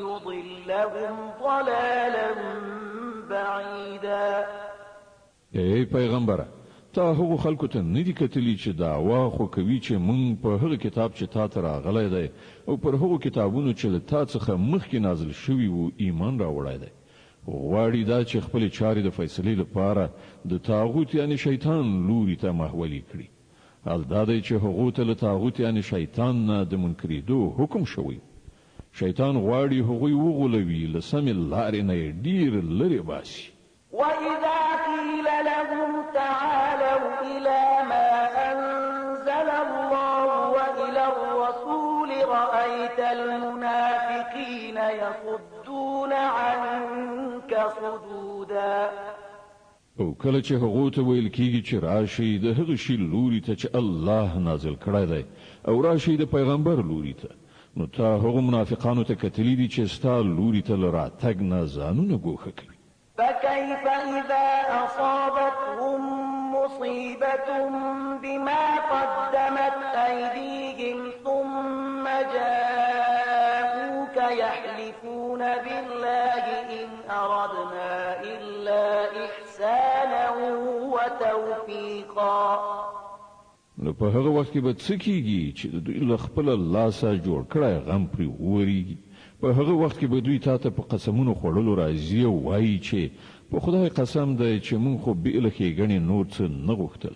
يضلهم ضلالا بعيدا. ای پیغمبره، تا هغو خلکو ته ندی کتلی چې دعوا خو کوي چې مونږ په هغه کتاب چې تا ته راغلی دی او پر هغو کتابونو چې له تا څخه مخکې نازل شوي وو ایمان راوړی دی. غواړي دا چې خپل چارې د فیصلې لپاره د طاغوت یعنی شیطان لوري ته محولي کړي. حال دا دی چې هغو ته له طاغوت یعنی شیطان نه د منکرېدو حکم شوی. شیطان غواړي هغوی وغولوي، له سمې لارې نه یې ډېر لرې باسي. وإذا قيل لهم تعالوا إلى ما أنزل الله وإلى الرسول رأيت المنافقين يصدون عنك صدودا. او کله چې هغو ته ویل کېږي چې راشي د هغه شي لوري ته چې الله نازل کړی دی او راشي د پیغمبر لوري ته، نو تا هغو منافقانو ته کتلی دي چې ستا لوري ته له راتګ نه ځانونه ګوښه کوي. فكيف إذا أصابتهم مصيبة بما قدمت أيديهم ثم جاءوك يحلفون بالله إن أردنا إلا إحسانا وتوفيقا. نو په هغه وخت کې به څه کېږي چې د دوی له خپله لاسه جوړ کړی غم پرې وورېږي. په هغه وخت کې به دوی تا ته په قسمونو خوړلو راځي او وایي چې په خدای قسم دی چې موږ خو بې له ښېګڼې نور څه نه غوښتل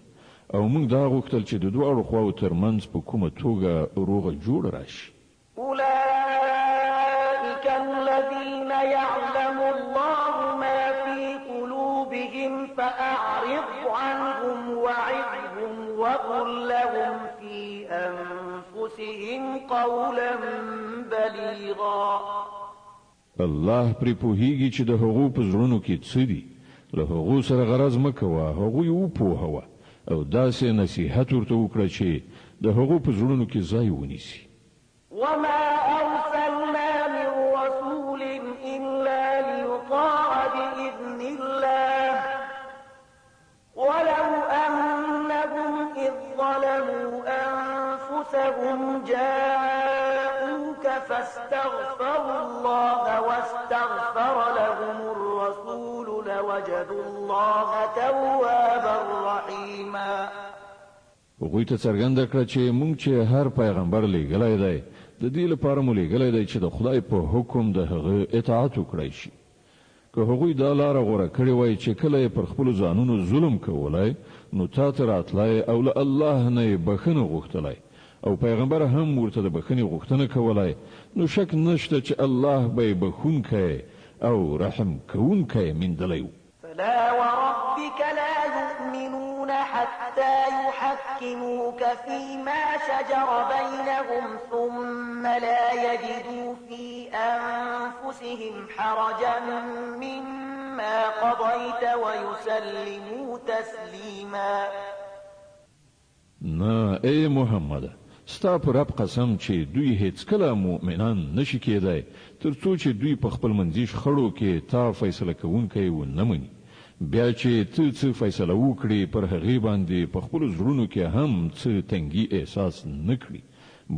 او موږ دا غوښتل چې د دواړو خواو ترمنځ په کومه توګه روغه جوړه راشي. أولئك الذين يعلم الله ما في قلوبهم فأعرض عنهم وعظهم وقل لهم في أنفسهم قولا بليغا. الله پرې پوهیږي چې د هغو په زړونو کې څه دي. له هغو سره غرض مه کوه، هغوی وپوهوه او داسې نصیحت ورته وکړه چې د هغو په زړونو کې ځای ونیسي. وما أرسلنا من رسول إلا ليطاع بإذن الله ولو أنهم إذ ظلموا أنفسهم جاءوك فاستغفروا الله واستغفر لهم الرسول لوجدوا الله توابا رحيما. هغوی ته څرګنده کړه چې مونږ چې هر پیغمبر لېږلی دی د دې لپاره مو لېږلی دی چې د خدای په حکم د هغه اطاعت وکړی شي. که هغوی دا لاره غوره کړې وای چې کله یې پر خپلو ځانونو ظلم کولی نو تا ته راتلی او له الله نه یې بښنه غوښتلی او پیغمبر هم ورته د بخښنې غوښتنه کولای، نو شک نشته چې الله به بخښونکی او رحم کوونکی میندلی و. فلا وربك لا يؤمنون حتى يحكموك فيما شجر بينهم ثم لا يجدوا في أنفسهم حرجا مما قضيت ويسلموا تسليما. نه ای محمد، ستا پر رب قسم چې دوی هیڅ کله مؤمنان نشي کېدای تر څو چې دوی په خپل منځي شخړو کې تا فیصله کوونکی و نه مني. بیا چې څه فیصله وکړي پر هغې باندې په خپلو زړونو کې هم څه تنګي احساس نه کړي،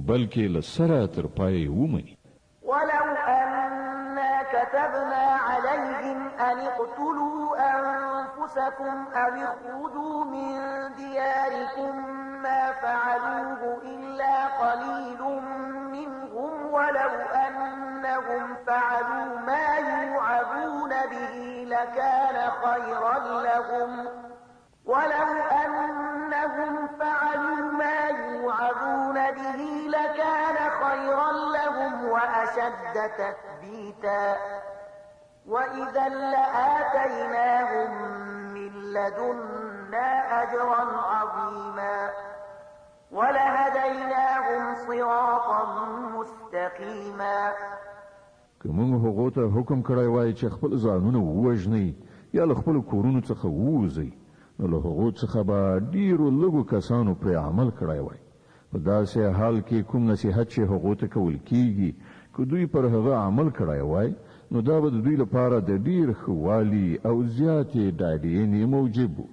بلکې له سره تر پایه ومني. ولو أنا كتبنا عليهم أن اقتلوا أنفسكم أو اخرجوا من دياركم ما فعلوه إلا قليل منهم ولو أنهم فعلوا ما يوعظون به لكان خيرا لهم وأشد تثبيتا وإذا لآتيناهم من لدنا أجرا عظيما ولهديناهم صراطا مستقيما. کوم هغه ته حکم کړی وای چې خپل ځانونه ووژني یا له خپل کورونو څخه ووځي، نو له هغه څخه به ډیرو لږو کسانو پر عمل کړی وای. په داسې حال کې کوم نصیحت چې هغه ته کول کیږي که دوی پر هغه عمل کړی وای، نو دا به د دوی لپاره د ډیر خوالي او زیاتې ډاډینې موجب و.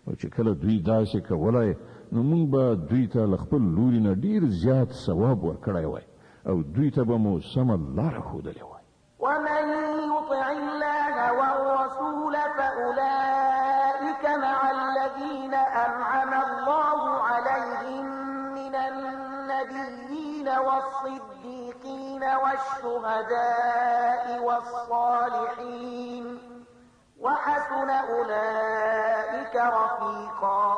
او چې کله دوی داسې کولای، نو موږ به دوی ته له خپل لوري نه ډیر زیات ثواب ورکړی وای او دوی ته به مو سمه لاره ښودلې وای. ومن يطع الله والرسول فأولئك مع الذين أنعم الله عليهم من النبيين والصديقين والشهداء والصالحين وحسن أولئك رفيقا.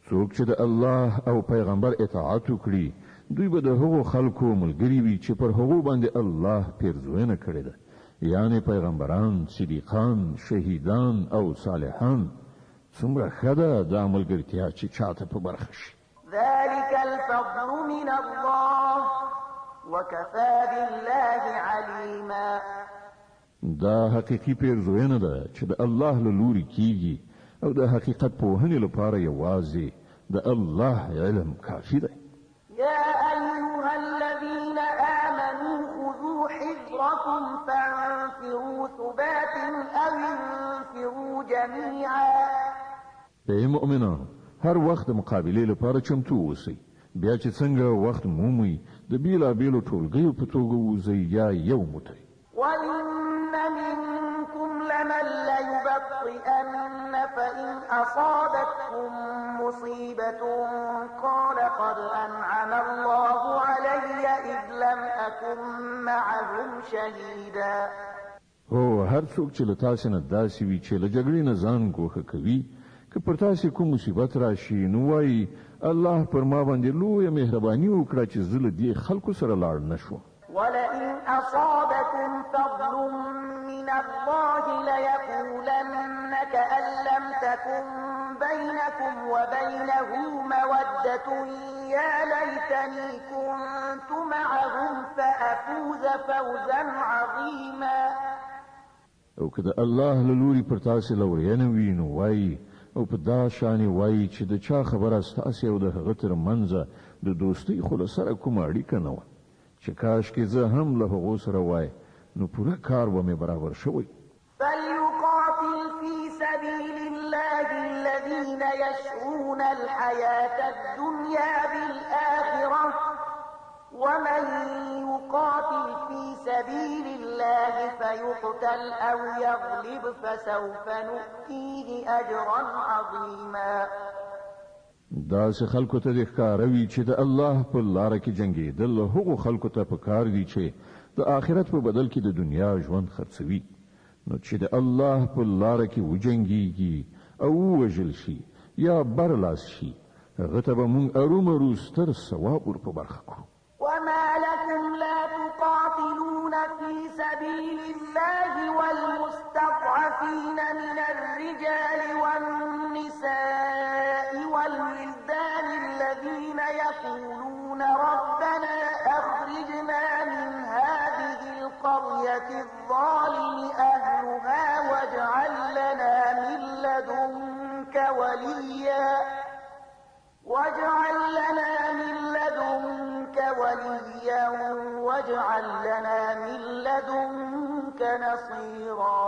څوک چې د الله او پیغمبر اطاعت وکړي، دوی به د هغو خلکو ملګری وي چې پر هغو باندې الله پیرزوینه کړې ده، یعنی پیغمبران، صدیقان، شهیدان او صالحان. څومره ښه ده دا ملګرتیا چې چاته په برخه شي. ذلك الفضل من الله وكفى بالله عليما. دا حقیقي پیرزوینه ده چې د الله له لوري کیږي او د حقیقت پوهنې لپاره یوازې د الله علم کافي دی. يا أيها الذين آمنوا خذوا حذركم فانفروا ثبات أو انفروا جميعا. ای مؤمنانو، هر وخت د مقابلې لپاره چمتو اوسئ. بیا چې څنګه وخت مومئ، د بیلابیلو ټولګیو په توګه ووځئ یا یو موټی. وإن منكم لمن ليبطئن فإن أصابتكم مصيبة قال قد أنعم الله علي إذ لم أكن معهم شهيدا. هو هر څوک چې له تاسې نه داسې وي چې له جګړې نه ځان ګوښه کوي، که پر تاسې کوم مصیبت راشي، نو وایي الله پر ما باندې لویه مهرباني وکړه چې زه له دې خلکو سره لاړ نه شوم. ولئن أصابكم فضل من الله ليقولن كأن لم تكن بينكم وبينه مودة يا ليتني كنت معهم فأفوز فوزا عظيما. او که د الله له لوري پر تاسې لورینه وي، نو وایي او په دا شانې وایي چې د چا خبره ستاسې او د هغه تر منځه د دوستۍ خو له سره کومه اړیکه نه وه، چې کاش کې زه هم له هغو سره وای، نو پوره کار به مې برابر شوی. فليقاتل في سبيل الله الذين يشرون الحياة الدنيا بالآخرة ومن يقاتل في سبيل الله فيقتل أو يغلب فسوف نؤتيه أجرا عظيما. داسې خلکو ته د ښکاروي چې د الله په لاره کې جنګېدل هغو خلکو ته په کار دي چې د آخرت په بدل کې د دنیا ژوند خرڅوي. نو چې د الله په لاره کې وجنګېږي او ووژل شي یا برلاس شي، هغه ته به مونږ ارومرو ستر ثواب ور په برخه کړو. وما لكم لا تقاتلون في سبيل الله والمستضعفين من الرجال والنساء والولدان الذين يقولون ربنا أخرجنا من هذه القرية الظالم أهلها واجعل لنا من لدنك وليا واجعل لنا من لدنك نصيرا.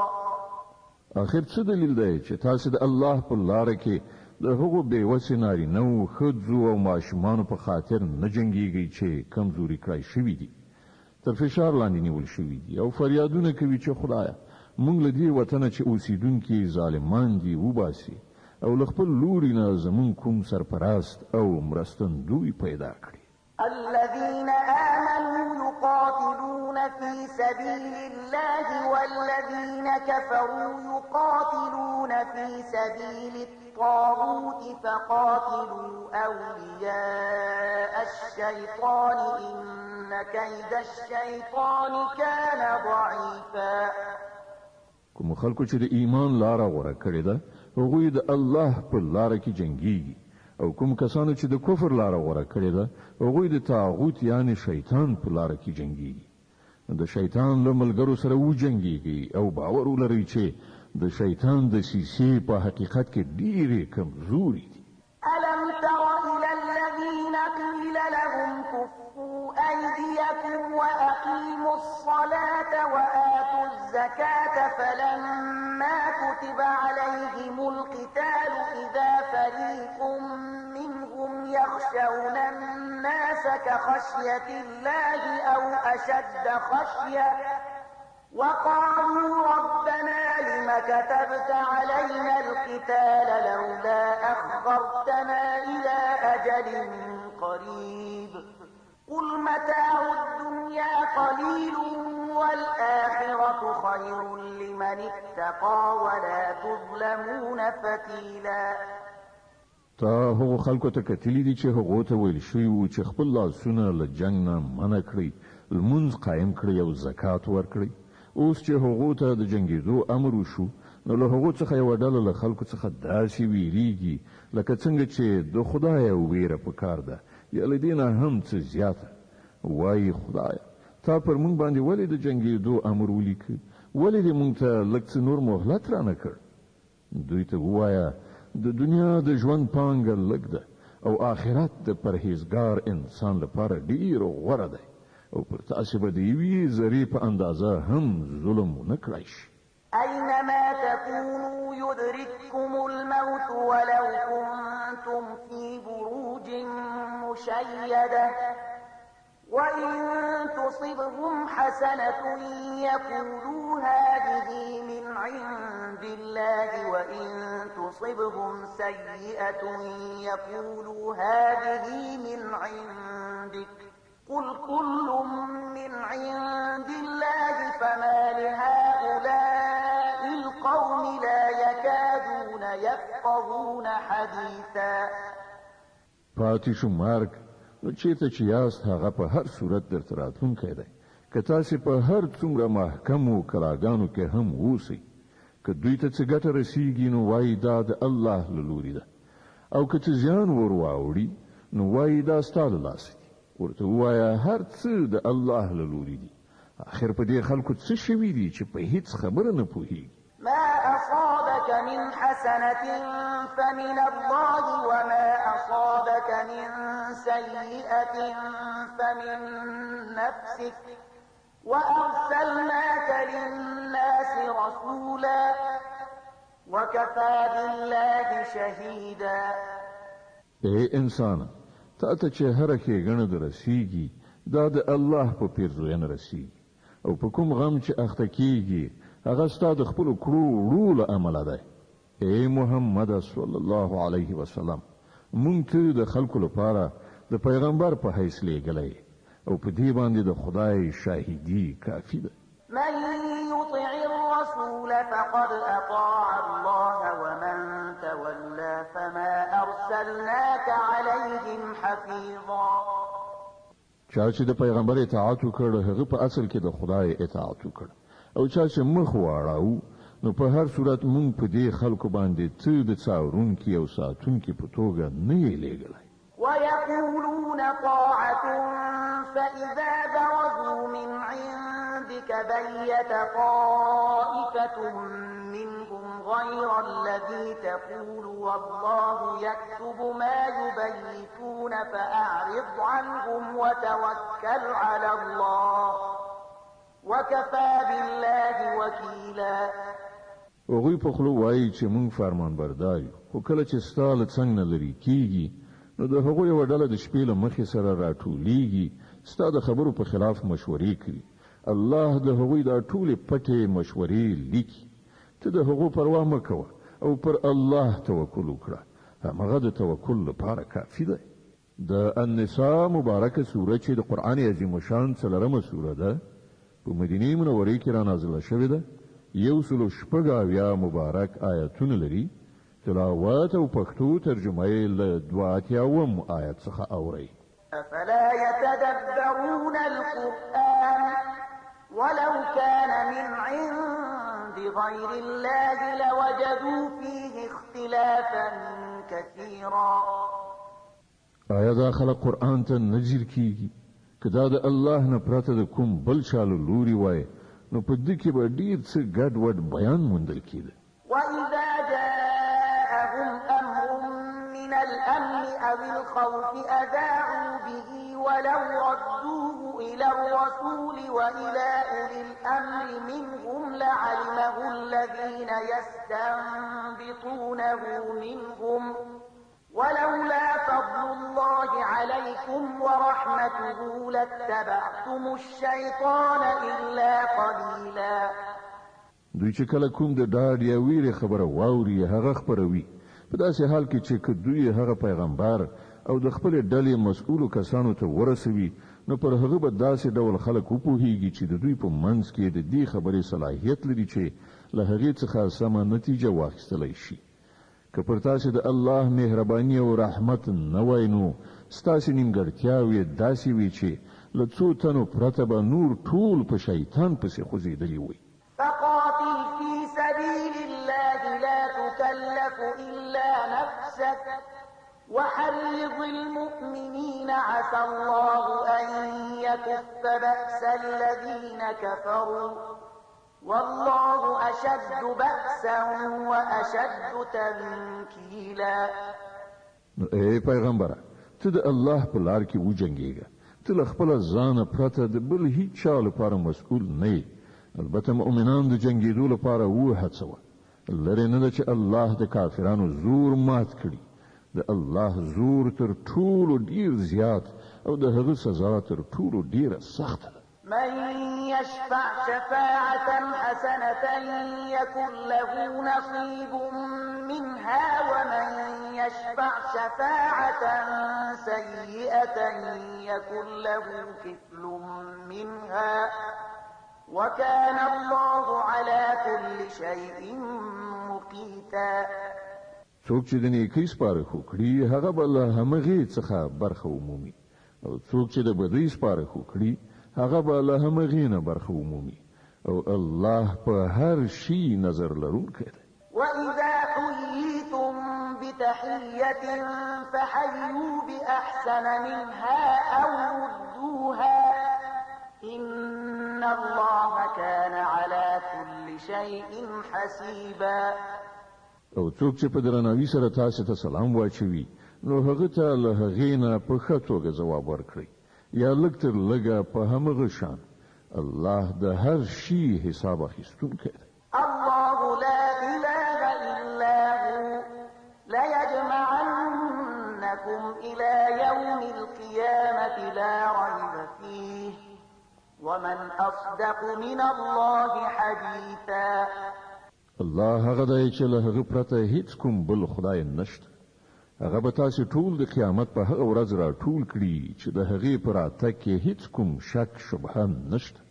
اخر څه دلیل دی چې تاسو د الله په لار کې د هغو بېوسې نارینهو ښځو او ماشومانو په خاطر نه جنګیږئ چې کمزوري کړای شوي دي، تر فشار لاندې نیول شوي دي او فریادونه کوي چې خدایه موږ له دې وطنه چې اوسیدونکي ظالمان دي وباسي او له خپل لوري نه زموږ کوم سرپرست او مرستندوی پیدا کړي. الذين آمنوا يقاتلون في سبيل الله والذين كفروا يقاتلون في سبيل الطاغوت فقاتلوا أولياء الشيطان إن كيد الشيطان كان ضعيفا. کوم خلکو چې د ایمان لاره غوره کړې ده هغوی د الله په لاره کې جنګیږي او کوم کسانو چې د کفر لاره غوره کړې ده هغوی د طاغوت یعنی شیطان په لاره کې جنګیږي. د شیطان له ملګرو سره وجنګیږي او باور ولرئ چې د شیطان د سیسې په حقیقت کې ډېرې کمزوري دي. ألم تر إلى الذين قيل لهم كفوا أيديكم وأقيموا الصلاة وآتوا الزكاة فلما كتب عليهم القتال إذا فريق منهم يخشون الناس كخشية الله أو أشد خشية وقالوا ربنا لم كتبت علينا القتال لولا أخرتنا إلى أجل قريب قل متاع الدنيا قليل والآخرة خير لمن اتقى ولا تظلمون فتيلا. تا هغو خلکو ته کتلی دي چې هغو ته ویل شوي وو چې خپل لاسونه له جنګ نه منع کړئ، لمونځ قایم کړئ او زکات ورکړئ. اوس چې هغو ته د جنګېدو امر وشو نو له هغو څخه یوه ډله له خلکو څخه داسې ویریږي لکه څنګه چې د خدایه ویره پکار ده یا له دې نه هم څه زیاته. وایي خدایه تا پر موږ باندې ولې د جنګېدو امر ولیکه؟ ولې دې موږ ته لږ څه نور مهلت رانه کړ؟ دوی ته ووایه د دنیا د ژوند پانګه لږ ده او آخرت د پرهیزګار انسان لپاره ډېر غوره دی او پر تاسو به د یوې ذرې په اندازه هم ظلم ونه کړی شي. أينما تكونوا يدرككم الموت ولو كنتم في بروج مشيدة وإن تصبهم حسنة يقولوا هذه من عند الله وإن تصبهم سيئة يقولوا هذه من عندك قل كل من عند الله فما لهؤلاء القوم لا يكادون يفقهون حديثا. پاتې شو مرګ نو چیرته چې یاست هغه په هر صورت درته راتلونکی دی. که تاسې په هر څومره محکمو کلاګانو کې هم اوسئ، که دوی ته څه ګټه رسیږي نو وایي دا د الله له لوري ده او که څه زیان ور واوړي نو وایي دا ستا له لاسه دي. ورته ووایه هر څه د الله له لوري دي. آخر په دې خلکو څه شوي دي چې په هیڅ خبره نه پوهیږي. ما أصابك من حسنة فمن الله وما أصابك من سيئة فمن نفسك وأرسلناك للناس رسولا وكفى بالله شهيدا. اے انسان تا ته چې هر ښېګڼه در رسیږي دا د الله په پیرزوینه رسیږي او په کوم غم چې اخته کیږي هغه ستا د خپلو کړو وړو له امله دی. اے محمد صلی الله علیه وسلم مونږ ته د خلکو لپاره د پیغمبر په حیث لیږلی او په دې باندې د خدای شاهدي کافي ده. من يطع الرسول فقد أطاع الله ومن وتولى فما أرسلناك عليهم حفيظا. چا چې د پیغمبر اطاعت وکړ هغه په اصل کې د خدای اطاعت وکړ او چا چې مخ واړاو نو په هر صورت مونږ په دې خلکو باندې څه د څاورونکي او ساتونکي په توګه نه یې لېږلی. ويقولون طاعة فإذا برزوا من عندك بيت طائفة منهم غير الذي تقول والله يكتب ما يبيتون فأعرض عنهم وتوكل على الله وكفى بالله وكيلا. هغوی په خوله وایي چې مونږ فرمان بردار یو خو کله چې ستا له څنګ نه لرې کېږي نو د هغوی یوه ډله د شپې له مخې سره راټولېږي ستا د خبرو په خلاف مشورې کوي. الله د هغوی دا ټولې پټې مشورې لیکي. ته د هغو پروا مه کوه او پر الله توکل وکړه. همغه د توکل لپاره کافي دی. د النساء مبارکه سوره چې د قرآن عظیم الشان څلورمه سوره ده په مدینې منورې کې را نازله شوې ده. 186 مبارک آیتونه لري. تلاوت او پښتو ترجمه یې له 82 آیت څخه اوري. أفلا يتدبرون القرآن ولو كان من عند غير الله لوجدوا فيه اختلافا كثيرا. آیا دا خلق قرآن ته نظر کیږي که دا د الله نه پرته د کوم بل شالو لوري وای نو په دې کې به ډیر څه ګډ وډ بیان موندل کېده. وإذا جاءهم أمر من الأمن أو الخوف أذاعوا به ولو ردوه إلى الرسول وإلى أولي الأمر منهم لعلمه الذين يستنبطونه منهم ولولا فضل الله عليكم ورحمته لاتبعتم الشيطان إلا قليلا. دوی چې کله کوم د ډاډ یا ویرې خبره واوري هغه خبروي په داسې حال کې چې دوی هغه پیغمبر او د خپل ډلې مسؤلو کسانو ته ورسوي نو پر هغه به داسې ډول خلک وپوهیږي چې د دوی په منځ کې د دې خبرې صلاحیت لري چې له هغې څخه سمه نتیجه واخیستلی شي. که پر تاسې د الله مهرباني او رحمت نه وای نو ستاسې نیمګړتیاوې داسې وي چې له څو تنو پرته به نور ټول په شیطان پسې خوځېدلي وي. فقاتل في سبيل الله لا تكلف إلا نفسك وحرض المؤمنين عسى الله أن يكف بأس الذين كفروا والله أشد بأسا وأشد تنكيلا. اے پیغمبره ته د الله په لار کې وجنګېږه. ته له خپل ځانه پرته د بل هیڅ چا لپاره مسؤل نه یې. البته مؤمنان د جنګېدو لپاره وهڅوه. لرې نه ده چې الله د کافرانو زور مات کړي. د الله زور تر ټولو ډیر زیات او د هغه سزا تر ټولو ډیره سخته ده. من يشفع شفاعة حسنة يكن له نصيب منها ومن يشفع شفاعة سيئة يكن له كفل منها وكان الله على كل شيء مقيتا. څوک چې د نیکۍ سپارښت وکړي هغه به له همغې څخه برخه ومومي او څوک چې د بدۍ سپارښت وکړي هغه به له همغې نه برخه ومومي او الله په هر شي نظر لرونکی دی. وإذا حييتم بتحية فحيوا بأحسن منها أو ردوها إن الله كان على كل شيء حسيبا. او څوک چې په درناوي سره تاسو ته سلام واچوي نو هغه ته له هغې نه په ښه توګه ځواب ورکړئ یا لږ تر لږه په همغه شان. الله د هر شي حساب اخیستونکی دی. الله لا إله إلا هو ليجمعنكم إلى يوم القيامة لا ريب فيه ومن أصدق من الله حديثا. الله هغه دی چې له هغه پرته هیڅ کوم بل خدای نشته. هغه به تاسو ټول د قیامت په هغه ورځ را ټول کړي چې د هغې پر راتګ کې هیڅ کوم شک شبهه نشته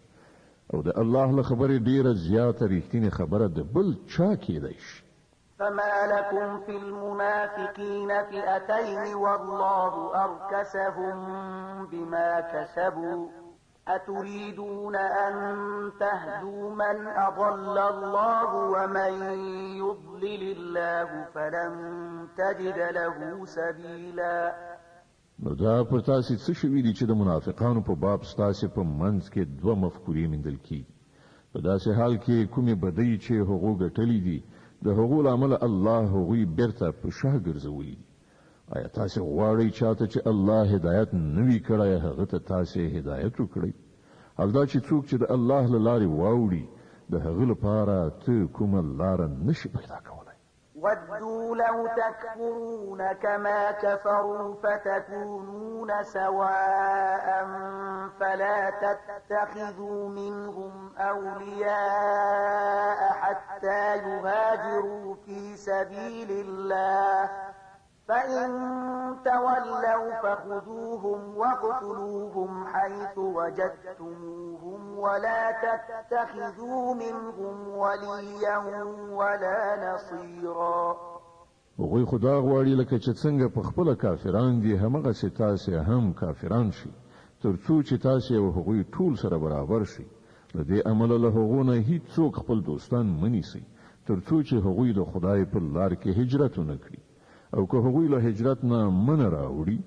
او د الله له خبرې ډیره زیاته ریښتینې خبره د بل چا کېدی شي. فما لكم في المنافقين فئتين والله أركسهم بما كسبوا أتريدون أن تهدوا من أضل الله ومن يضلل الله فلن تجد له سبيلا. نو دا پر تاسې څه شوي دي چې د منافقانو په باب ستاسې په منځ کې دوه مفکورې موندل کیږي. په داسې حال کې کومې بدۍ چې هغو ګټلې دي د هغو له امله الله هغوی بیرته په شا ګرځولي دي. آیا تاسې غواړئ چاته چې الله هدایت نه وي کړی هغه ته تاسې هدایت وکړئ؟ حال دا چې څوک چې د الله له لارې واوړي د هغه لپاره ته کومه لاره نشي پیدا کولی. ودوا لو تكفرون كما كفروا فتكونون سواء فلا تتخذوا منهم أولياء حتى يهاجروا في سبيل الله فإن تولوا فخذوهم واقتلوهم حيث وجدتموهم ولا تتخذوا منهم وليا ولا نصيرا. هغوی خدا غواړي لکه چې څنګه په خپل کافران دي همغسې تاسې هم کافران شي تر څو چې تاسې او هغوی ټول سره برابر شي. له دې امله له هغو نه هیڅوک خپل دوستان منیسي تر څو چې هغوی د خدای په لار کې هجرت ونه کړي. او که هغوی له هجرت نه من راوړي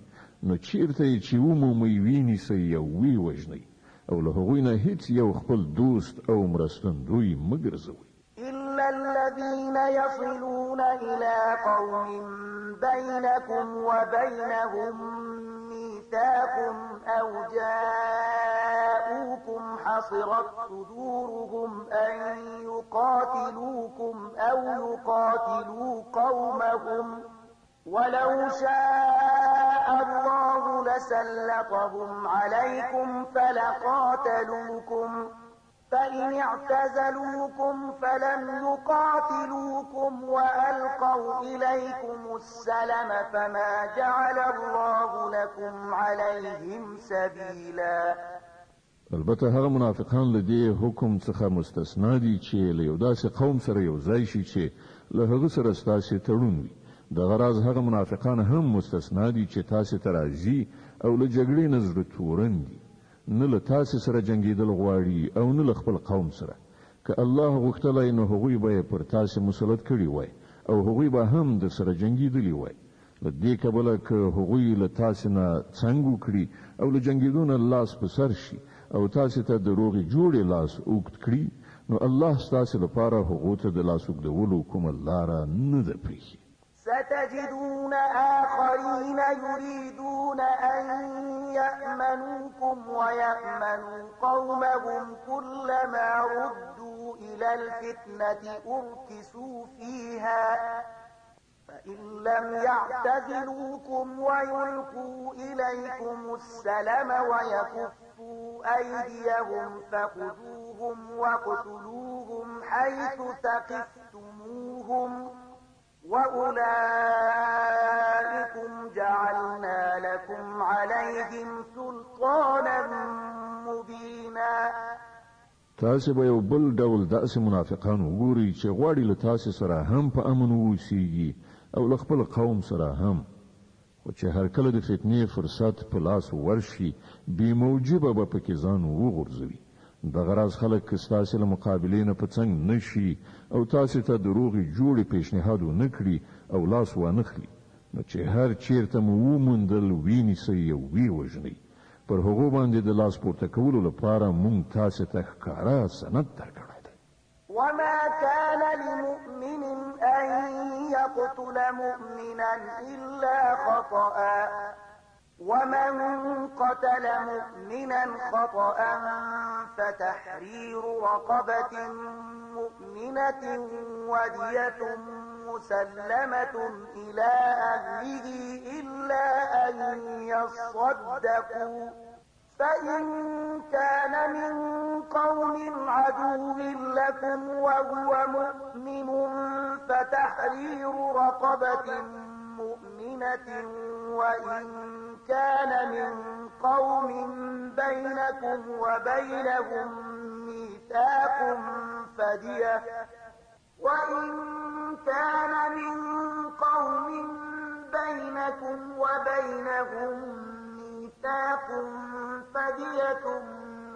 نو چیرته چې ومومئ وینیسئ او ویې وژنئ او له هغوی نه هیڅ یو خپل دوست او مرستندوی مه ګرځوئ. إلا الذين يصلون إلى قوم بينكم وبينهم ميثاق أو جاءوكم حصرت صدورهم أن يقاتلوكم أو يقاتلوا قومهم ولو شاء الله لسلطهم عليكم فلقاتلوكم فإن اعتزلوكم فلم يقاتلوكم وألقوا إليكم السلم فما جعل الله لكم عليهم سبيلا. البته هغه منافقان له دې حکم څخه مستثنا دي چې له یو داسې قوم سره یو ځای شي چې له هغه سره ستاسې تړون وي. د غراض هغه منافقان هم مستثنا دي چې تاسې ته راځي او له جګړې نه زړه تورن دي نه له تاسې سره جنګېدل غواړي او نه له خپل قوم سره. که الله غوښتلی نو هغوی به یې پر تاسې مسلط کړي وای او هغوی به هم در سره جنګېدلي وای. له دې کبله که هغوی له تاسې نه څنګ وکړي او له جنګېدو نه لاس په سر شي او تاسې ته د روغې جوړې لاس اوږد کړي نو الله ستاسې لپاره هغو ته د لاس اوږدولو کومه لاره نه ده پرېښې. ستجدون آخرين يريدون أن يأمنوكم ويأمنوا قومهم كلما ردوا إلى الفتنة أركسوا فيها فإن لم يعتزلوكم ويلقوا إليكم السلم ويكفوا أيديهم فخذوهم واقتلوهم حيث ثقفتموهم وأولئكم جعلنا لكم عليهم سلطانا مبينا. تاسې به یو بل ډول داسې منافقان وګورئ چې غواړي له تاسې سره هم په امن واوسیږي او له خپل قوم سره هم، خو چې هر کله د فتنې فرصت په لاس ورشي بې موجبه به پکې ځان وغورځوي. دغه راز خلک که ستاسې له مقابلې نه په څنګ نه شي او تاسې ته د روغې جوړې پیشنهاد ونه کړي او لاس وانخلي نو چې هر چیرته مو وموندل وینیسئ او ویې وژنئ. پر هغو باندې د لاس پورته کولو لپاره مونږ تاسې ته ښکاره سند درکړی دی. وما كان لمؤمن أن يقتل مؤمنا إلا خطأ ومن قتل مؤمنا خطأ فتحرير رقبة مؤمنة ودية مسلمة إلى أهله إلا أن يصدقوا فإن كان من قوم عدو لكم وهو مؤمن فتحرير رقبة مؤمنة وإن كان من قوم بينكم وبينهم ميثاق فدية وإن كان من قوم بينكم وبينهم ميثاق فدية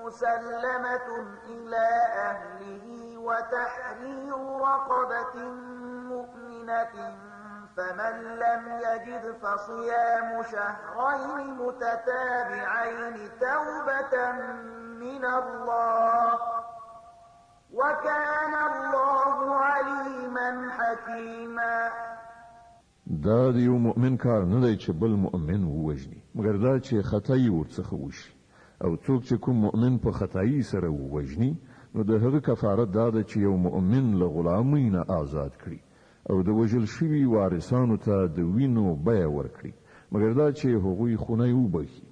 مسلمة إلى أهله وتحرير رقبة مؤمنة فمن لم يجد فصيام شهرين متتابعين توبة من الله وكان الله عليما حكيما. دا د یو مؤمن کار نه دی چې بل مؤمن ووژني مګر دا چې خطای ورڅخه وشي او څوک چې کوم مؤمن په خطای سره ووژني نو د هغه کفاره دا ده چې یو مؤمن له غلامۍ نه آزاد کړي او د وژل شوي وارثانو ته د وینو بیه ورکړي مګر دا چې هغوی خونی وبخي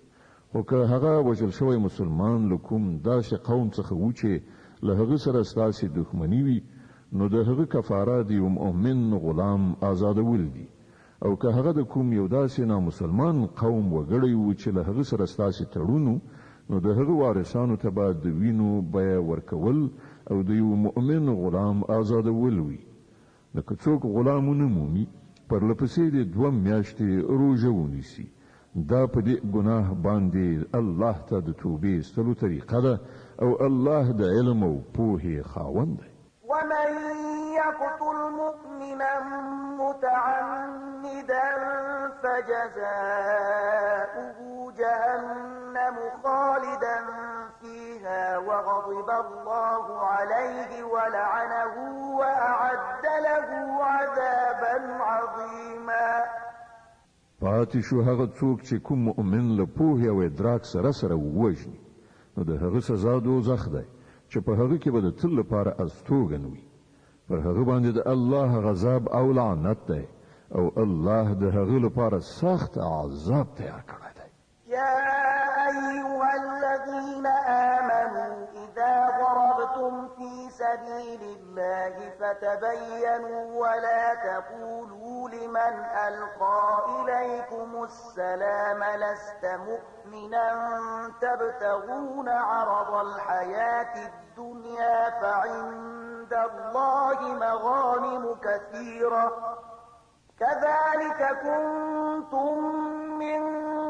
خو که هغه وژل شوی مسلمان له کوم داسې قوم څخه و چې له هغه سره ستاسې دښمني وي نو د هغه کفاره د یو مؤمن غلام آزادول دي او که هغه د کوم یو داسې نامسلمان قوم وګړی و چې له هغه سره ستاسې تړون نو د هغه وارثانو ته به د وینو بیه ورکول او د یو مؤمن غلام آزادول وي. لکه څوک غلام ونه مومي پرله پسې د 2 میاشتې روژه ونیسي دا په دې ګناه باندې الله ته د توبې ایستلو طریقه ده او الله د علم او پوهې خاوند دی. ومن يقتل مؤمنا متعمدا فجزاؤه جهنم خالدا فيها وغضب الله عليه ولعنه وأعد له عذابا عظيما. پاتې شو هغه څوک چې کوم مؤمن له پوهې او ادراک سره سره ووژني نو د هغه سزا دوزخ دی چې په هغه کې به د تل لپاره استوګن وي. پر هغه باندې د الله غضب او لعنت دی او الله د هغه لپاره سخت عذاب تیار کړی دی. يا أيها الذين آمنوا إذا ضربتم في سبيل الله فتبينوا ولا تقولوا لمن ألقى إليكم السلام لست مؤمنا تبتغون عرض الحياة الدنيا فعند الله مغانم كثيرة كذلك كنتم من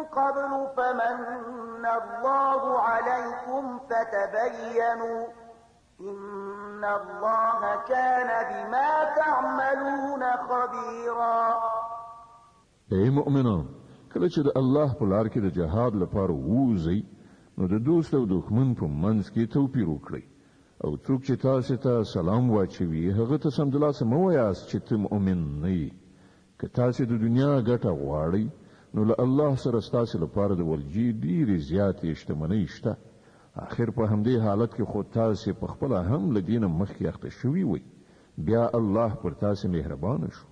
قبل فمن الله عليكم فتبينوا إن الله كان بما تعملون خبيرا. ای مؤمنان کله چې د الله په لار کې د جهاد لپاره ووځئ نو د دوست او دښمن په منځ کې توپیر وکړئ او څوک چې تاسو ته سلام واچوي هغه ته سمدلاسه مه وایاست چې ته مؤمن نه یې. که تاسو د دنیا ګټه غواړئ نو له الله سره ستاسو لپاره د ولجې ډېرې زیاتې شتمنۍ شته. آخر په همدې حالت کې خو تاسو په خپل هم له دینه مخکې اخته شوي وئ بیا الله پر تاسو مهربان شو.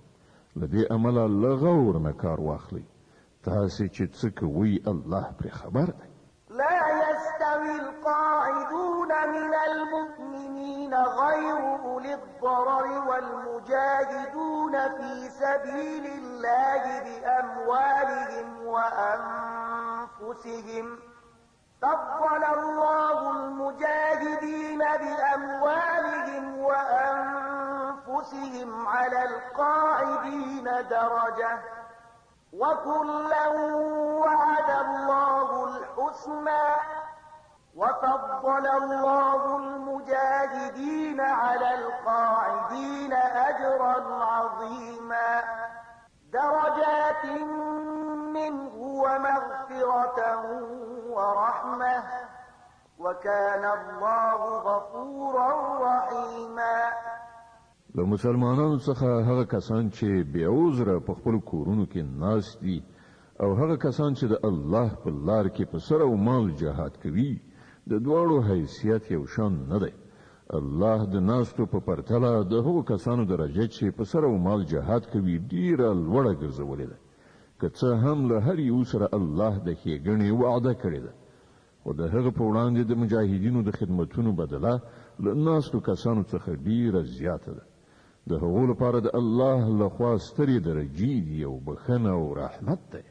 له دې امله له غور نه کار واخلئ. تاسو چې څه کوئ الله پرې خبر دی. لا يستوي القاعدون من المؤمنين غير أولي الضرر والمجاهدون في سبيل الله بأموالهم وأنفسهم فضل الله المجاهدين بأموالهم وأنفسهم على القاعدين درجة وكلا وعد الله الحسنى وفضل الله المجاهدين على القاعدين أجرا عظيما درجات منه ومغفرة ورحمة وكان الله غفورا رحيما. له مسلمانانو څخه هغه کسان چې بې عذره په خپل کورونو کې ناست دي او هغه کسان چې د الله په لار کې په سر او مال جهاد کوي د دواړو حیثیت یو شان نه دی. الله د ناستو په پرتله د هغو کسانو درجه چې په سر او مال جهاد کوي ډیره لوړه ګرځولې ده که څه هم له هر یو سره الله د ښېګڼې وعده کړې ده خو د هغه په وړاندې د مجاهدینو د خدمتونو بدله له ناستو کسانو څخه ډیره زیاته ده. د هغو لپاره د الله لخوا سترې درجې دي او بخښنه او رحمت دی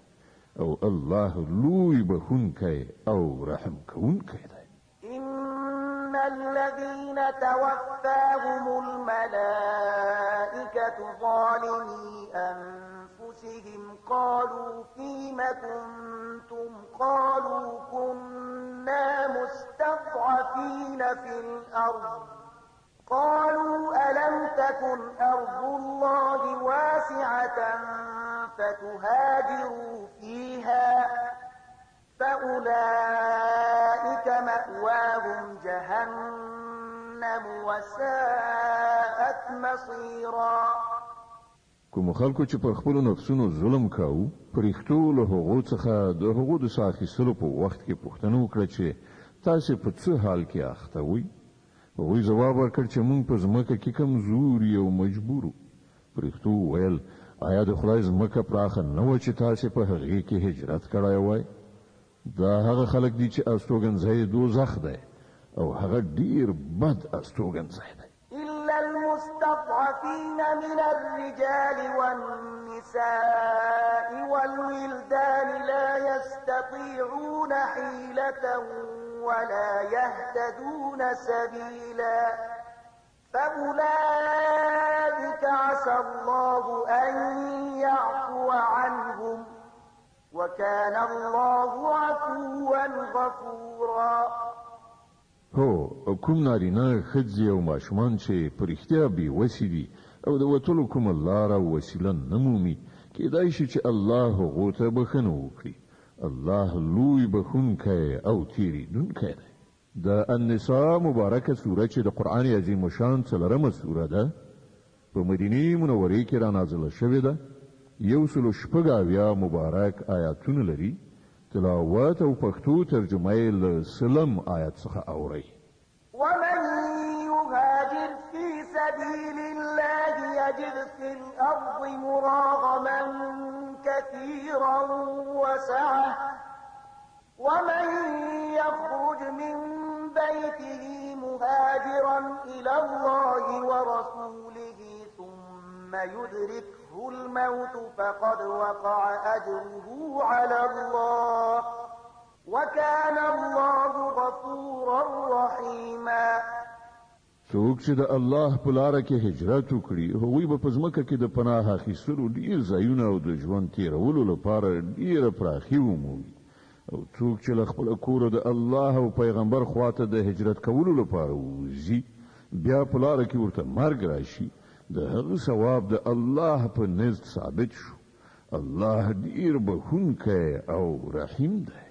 او الله لوی بخښونکی او رحم کوونکی دی. إن الذين توفاهم الملائكة ظالمي أنفسهم قالوا فيم كنتم قالوا كنا مستضعفين في الأرض قالوا ألم تكن أرض الله واسعة فتهاجروا فيها فأولئك مأواهم جهنم وساءت مصيرا. کوم خلکو چې پر خپل نفسونو ظلم کاوه پرېختو له هغو څخه د هغو د ساخیستلو په وخت کې پوښتنه وکړه چې تاسو په څه حال کې اخته وئ. هغوی جواب ورکړ چې موږ په ځمکه کې کمزوري او مجبورو. پرېختو وویل آیا د خدای ځمکه پراخه نه وه چې تاسو په هغې کې هجرت کړی وای؟ دا هغه خلک دي چې استوګنځی دوزخ دی او هغه ډیر بد استوګنځی دی. إلا المستضعفين من الرجال والنساء والولدان لا يستطيعون حيلة ولا يهتدون سبيلا فأولئك عسى الله أن يعفو عنهم وكان الله عفوا غفورا. هو کوم نارینه ښځې او ماشومان چې په رښتیا بې وسې دي او د وتلو کومه لاره او وسیله نه مومي کېدای شي چې الله هغو ته بښنه وکړي. الله لوی بخښونکی او تېرېدونکی دی. د النساء مبارکه سوره چې د قرآن عظیم شان 4مه سوره ده په مدینې منورې کې را نازله شوې ده. 106 مبارک آیاتونه لري. تلاوت او پښتو ترجمه یې له سلم آیات څخه اورئ. ومن يهاجر في سبيل الله يجد في الأرض مراغما كثيرا وسعة ومن يخرج من بيته مهاجرا إلى الله ورسوله ثم يدركه الموت فقد وقع أجره على الله وكان الله غفورا رحيما. څوک چې د الله په لاره کې هجرت وکړي هغوی به په ځمکه کې د پناه اخیستلو ډیر ځایونه او د ژوند تیرولو لپاره ډیره پراخي ومومي. او څوک چې له خپل کوره د الله او پیغمبر خواته د هجرت کولو لپاره وځي بیا په لاره کې ورته مرګ راشي د هغه ثواب د الله په نزد ثابت شو. الله ډیر بخښونکی او رحیم دی.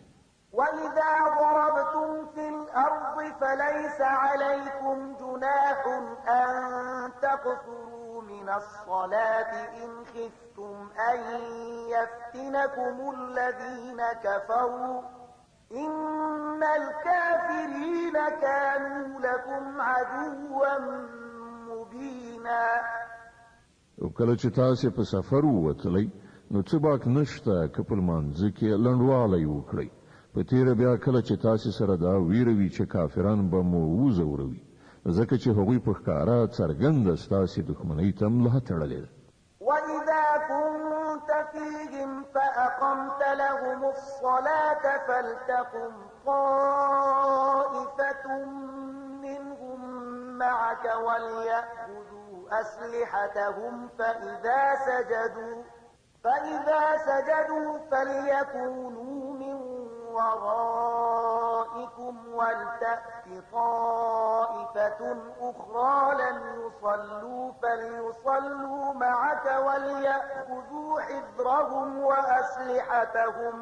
وإذا ضربتم في الأرض فليس عليكم جناح أن تقصروا من الصلاة إن خفتم أن يفتنكم الذين كفروا إن الكافرين كانوا لكم عدوا مبينا. او کله چې تاسو په سفر ووتلی نو څه باک نشته که په لمانځه کې لنډوالی وکړئ. په تیره بیا کله چې تاسو سره دا ویروي چې کافران به مو وځوروي ځکه چې هغوی په ښکاره څرګنده ستاسې دښمنۍ ته ملا تړلې ده. وإذا كنت فيهم فأقمت لهم الصلاة فلتقم طائفة منهم معك وليأخذوا أسلحتهم فإذا سجدوا فليكونوا من ورائكم ولتأت طائفة أخرى لم يصلوا فليصلوا معك وليأخذوا حذرهم وأسلحتهم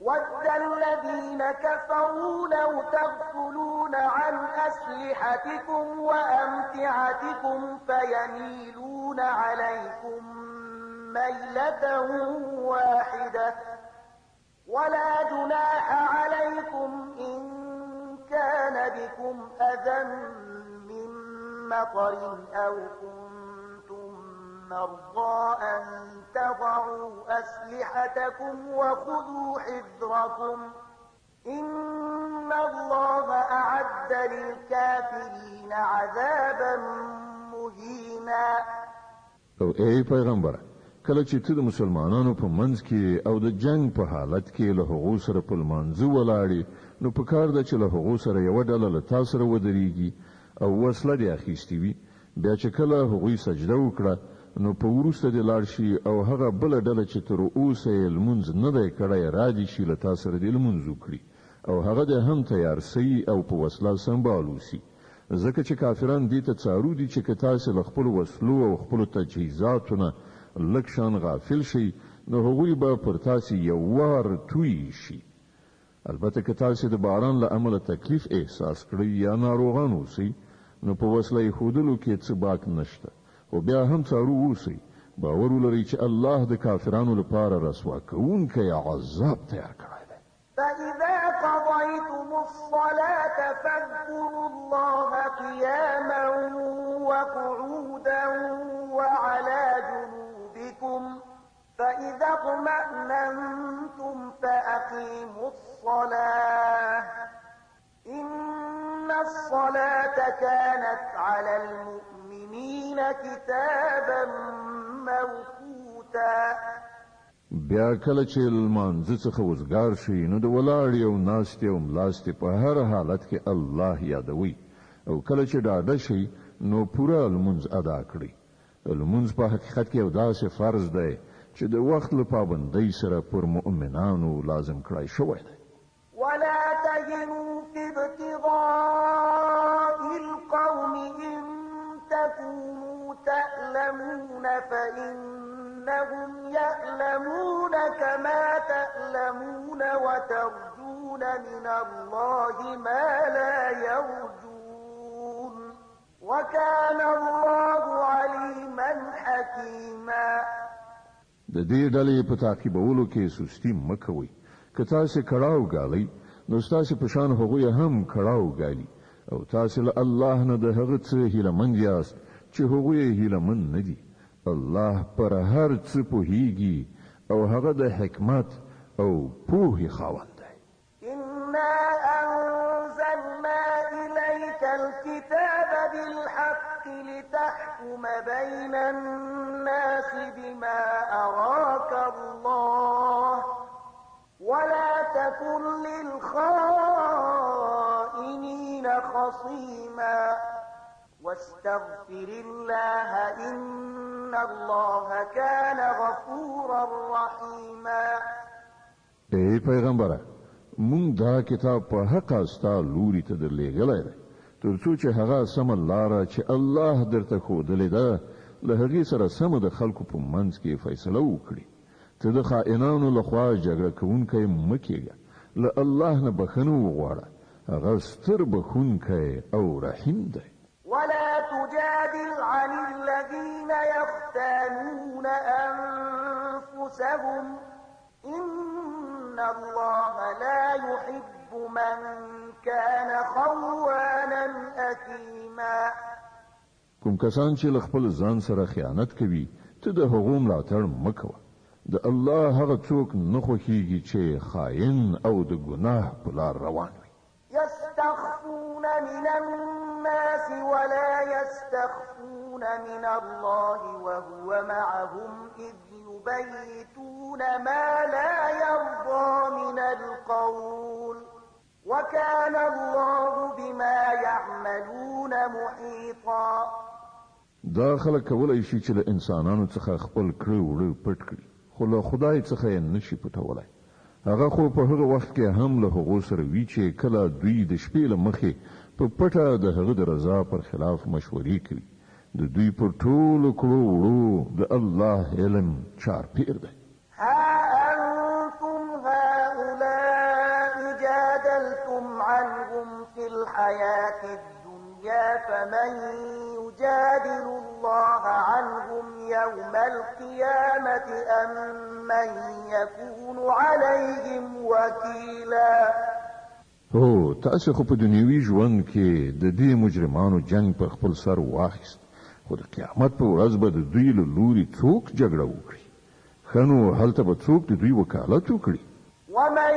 ود الذين كفروا لو تغفلون عن أسلحتكم وأمتعتكم فيميلون عليكم ميلة واحدة ولا جناح عليكم إن كان بكم أذى من مطر أو كنتم مرضى أن تضعوا أسلحتكم وخذوا حذركم إن الله أعد للكافرين عذابا مهينا. او ای پیغمبر کله چې ته د مسلمانانو په منځ کې او د جنگ په حالت کې له هغو سره په لمانځه ولاړې نو په کار ده چې له هغو سره یو ډله له تا سره ودرېږي او وسله دې اخیستې وي، بیا چې کله هغوی سجده وکړه نو په وروسته دې لاړ شي او هغه بله ډله چې تر اوسه یې لمونځ نه دی کړی را دې شي له تا سره دې لمونځ وکړي او هغه دې هم تیار سي او په وسله سمبال وسي، ځکه چې کافران دې ته څارو دي چې که تاسې له خپلو وسلو او خپلو تجهیزاتو نه لږ شان غافل شي نو هغوی به پر تاسې یو وار توی شي. البته که تاسې د باران له امله تکلیف احساس کړئ یا ناروغان اوسئ نو په وسله ایښودلو کې څه باک نشته، خو بیا هم څارو اوسئ، باور ولرئ چې الله د کافرانو لپاره رسوا کوونکی عذاب تیار کړی دی. فإذا قضيتم الصلاة فاذكروا الله قياما وقعودا وعلى جنوبكم فإذا اطمأننتم فأقيموا الصلاة إن الصلاة كانت على المؤمنين كتابا موقوتا. بیا کله چې لمانځه څخه وزګار شي نو د ولاړې او ناستې او ملاستې په هر حالت کې الله یادوي او کله چې ډاډه شي نو پوره لمونځ ادا کړئ. لمونځ په حقیقت کې یو داسې فرض دی چې د وخت له پابندۍ سره پر مؤمنانو لازم کړای شوی دی. ولا تهنوا في ابتغاء القوم إن تكونوا تألمون فإنهم يألمون كما تألمون وترجون من الله ما لا يرجون وكان الله عليما حكيما. د دې ډلې په تعقیبولو کې سستی مه کوئ، که تاسې کړاو ګالئ نو ستاسې په شان هغوی هم کړاو ګالي او تاسې له الله نه د هغه څه هیلهمند یاست چې هغوی یې هیلهمند نه دي. الله پر هر څه پوهیږي او هغه د حکمت او پوهې خاوند دی. إنا أنزلنا إليك الكتاب بالحق لتحكم بين الناس بما أراك الله ولا تكن للخائنين خصيما واستغفر الله إن الله كان غفورا رحيما. ای پیغمبره، مونږ دا کتاب په حق استا لوري ته درلېږلی دی تر څو چې هغه سمه لاره چې الله درته ښودلې ده له هغې سره سمه د خلکو په منځ کې فیصله وکړي. ته د خائنانو لخوا جګړه کوونکی مه کېږه، له الله نه بخښنه وغواړه، هغه ستر بخښونکی او رحیم دی. ولا تجادل عن الذين يختانون أنفسهم إن الله لا يحب من كان خوانا أثيما. کوم کسان چې له خپل ځان سره خیانت کوي ته د هغو ملاتړ مه کوه. د الله هغه څوک نه خوښیږي چې خائن او د ګناه په لار روان وي. يستخفون من الناس ولا يستخفون من الله وهو معهم إذ يبيتون ما لا يرضى من القول وكان الله بما يعملون محيطا. دا خلک کولای شي چې له انسانانو څخه خپل کړه وړه پټ کړي، خو له خدای څخه یې نشي پټولای. هغه خو په هغه وخت کې هم له هغو سره وی چې کله دوی د شپې له مخې په پټه د هغه د رضا پر خلاف مشورې کوي. د دوی پر ټولو کړو وړو د الله علم چارپیر دی. ها أنتم هؤلاء جادلتم عنهم في الحياة الدنيا فمن يجادل الله عنهم يوم القيامة أم من يكون عليهم وكيلا. هو تاسو خو په دنیوي ژوند کې د دې مجرمانو جنگ پر خپل سر واخیست، خو د قیامت په ورځ به د دوی له لوري څوک جګړه وکړي. ښه نو هلته به څوک د دوی وکالت وکړي. ومن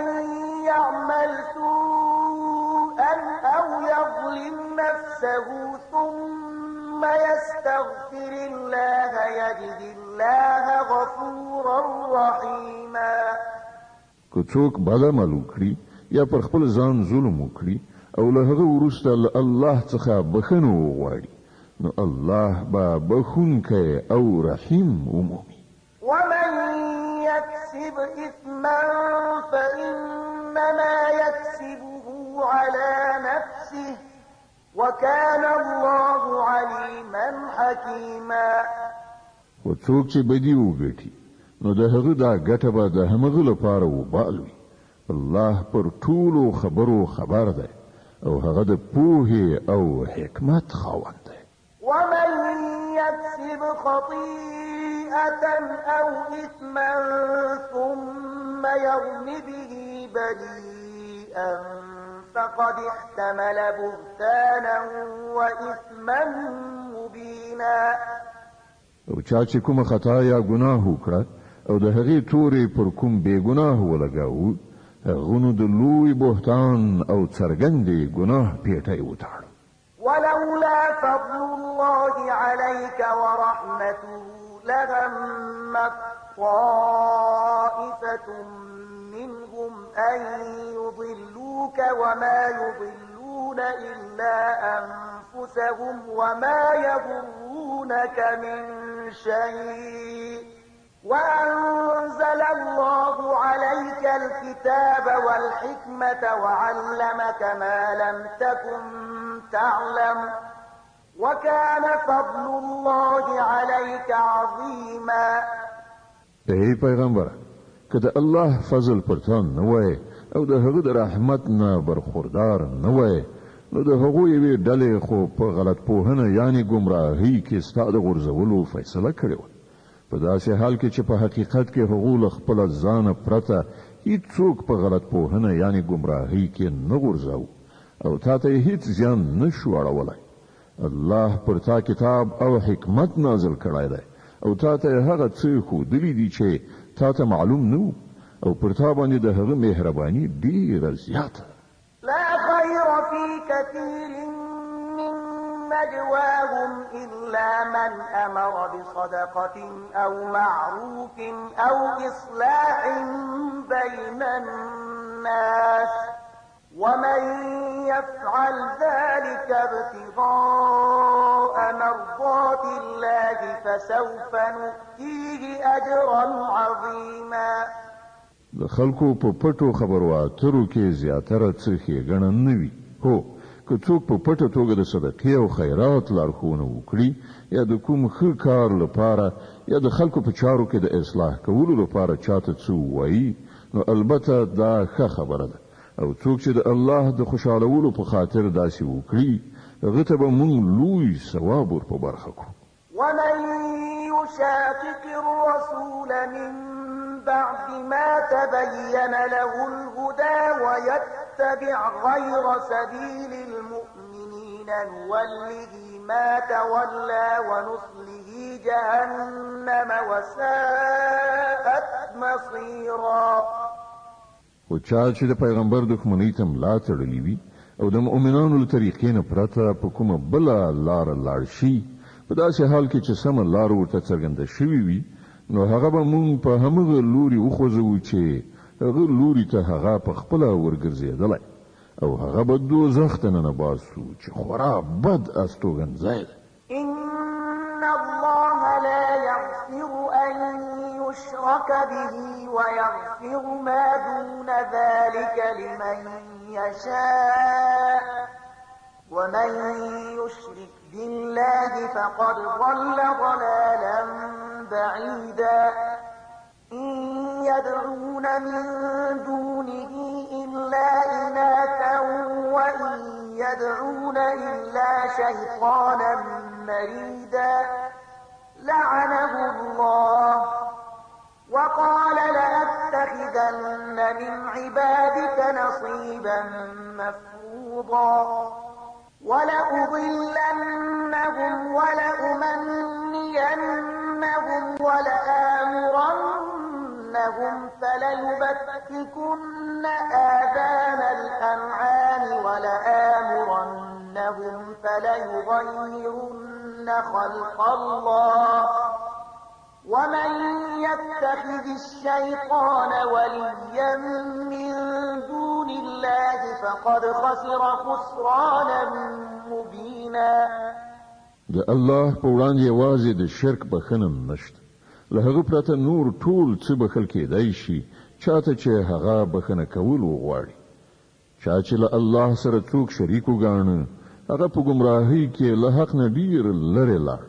يعمل سوءا أو يظلم نفسه ثم يستغفر الله يجد الله غفورا رحيما. که څوک بد عمل وکړي یا پر خپل ځان ظلم وکړي او له هغه وروسته الله څخه بخښنه وغواړي نو الله به بخښونکی او رحیم ومومي. ومن يكسب إثما فإنما يكسبه على نفسه وكان الله عليما حكيما. وڅوک چې بدی وګټي نو د هغه دا ګټه به د همغه لپاره وبال وي. الله پر ټولو خبرو خبر دی او هغه د پوهې او حکمت خاوند دی. ومن يكسب خطيئة أو إثما ثم يرم به بريئا فقد احتمل بهتانا وإثما مبينا. او چا چې کومه خطا یا ګناه وکړه او د هغې تورې پر کوم بې ګناه ولګاوه هغه نو د لوی بهتان او څرګندې ګناه پیټی وتاړه. ولولا فضل الله عليك ورحمته لهمت طائفة منهم أن يضلوك وما يضلون إلا أنفسهم وما يضرونك من شيء وأنزل الله عليك الكتاب والحكمة وعلمك ما لم تكن تعلم وكان فضل الله عليك عظيما. ای پیغمبر کله الله فضل پرتان نه وای او د هغه د رحمت نه برخوردار نه وای نو د هغه یوې ډلې خو په غلط پوهنه یعنی گمراهی کې ستاد غرزولو فیصله کړې و. په داسې حال کې چې په حقیقت کې هغه خپل ځان پرته هیڅوک په غلط پوهنه یعنی گمراهی کې نه غرزاو او تا ته هیڅ زیان نشو اړولای. الله پر تا کتاب او حکمت نازل کړای دی او تا ته هغه څه خو دلی دي چې تا ته معلوم نو او پر تا باندې د هغه مهرباني ډیره زیاته. لا خير في كثير من نجواهم إلا من أمر بصدقة أو معروف أو إصلاح بين الناس ومن يفعل ذلك ابتغاء مرضات الله فسوف نؤتيه أجرا عظيما. د خلکو په پټو خبرو اترو کې زیاتره څه ښېګڼه نه وي. هو که څوک په پټه توګه د صدقې او خیرات لارښوونه وکړي یا د کوم ښه کار لپاره یا د خلکو په چارو کې د اصلاح کولو لپاره چاته څه ووایي نو البته دا ښه خبره ده او څوک چې د الله د خوشحالولو په خاطر داسې وکړي هغه ته به موږ لوی ثواب ور په برخه کړو. ومن يشاقق الرسول من بعد ما تبين له الهدى ويتبع غير سبيل المؤمنين نوله ما تولى ونصله جهنم وساءت مصيرا. او چا چې د پیغمبر دښمنۍ ته ملا تړلې وي او د مؤمنانو له طریقې نه پرته په کومه بله لار لاړ شي په داسې حال کې چې سمه لار ورته څرګنده شوې وي نو هغه به مونږ په همغه لوري وخوځوو چې هغه لوري ته هغه په خپله ورګرځېدلی او هغه به دوزخ ته ننباسو چې خورا بد استوګنځی دی. إن الله لا يغفر أن يشرك به ويغفر ما دون ذلك لمن يشاء ومن يشرك بالله فقد ضل ضلالا بعيدا. إن يدعون من دونه إلا إناثا وإن يدعون إلا شيطانا مريدا لعنه الله وقال لأتخذن من عبادك نصيبا مفروضا ولأضلنهم ولأمنينهم ولآمرنهم فليبتكن آذان الأنعام ولآمرنهم فليغيرن خلق الله ومن يتخذ الشيطان وليا من دون الله فقد خسر خسرانا مبينا. د الله په وړاندې یوازې د شرک بخښنه نشته. له هغه پرته نور ټول څه بخښل کېدای شي چاته چې هغه بخښنه کول وغواړي. چا چې له الله سره څوک شریک وګاڼه هغه په ګمراهۍ کې له حق نه ډیر لرې لاړ.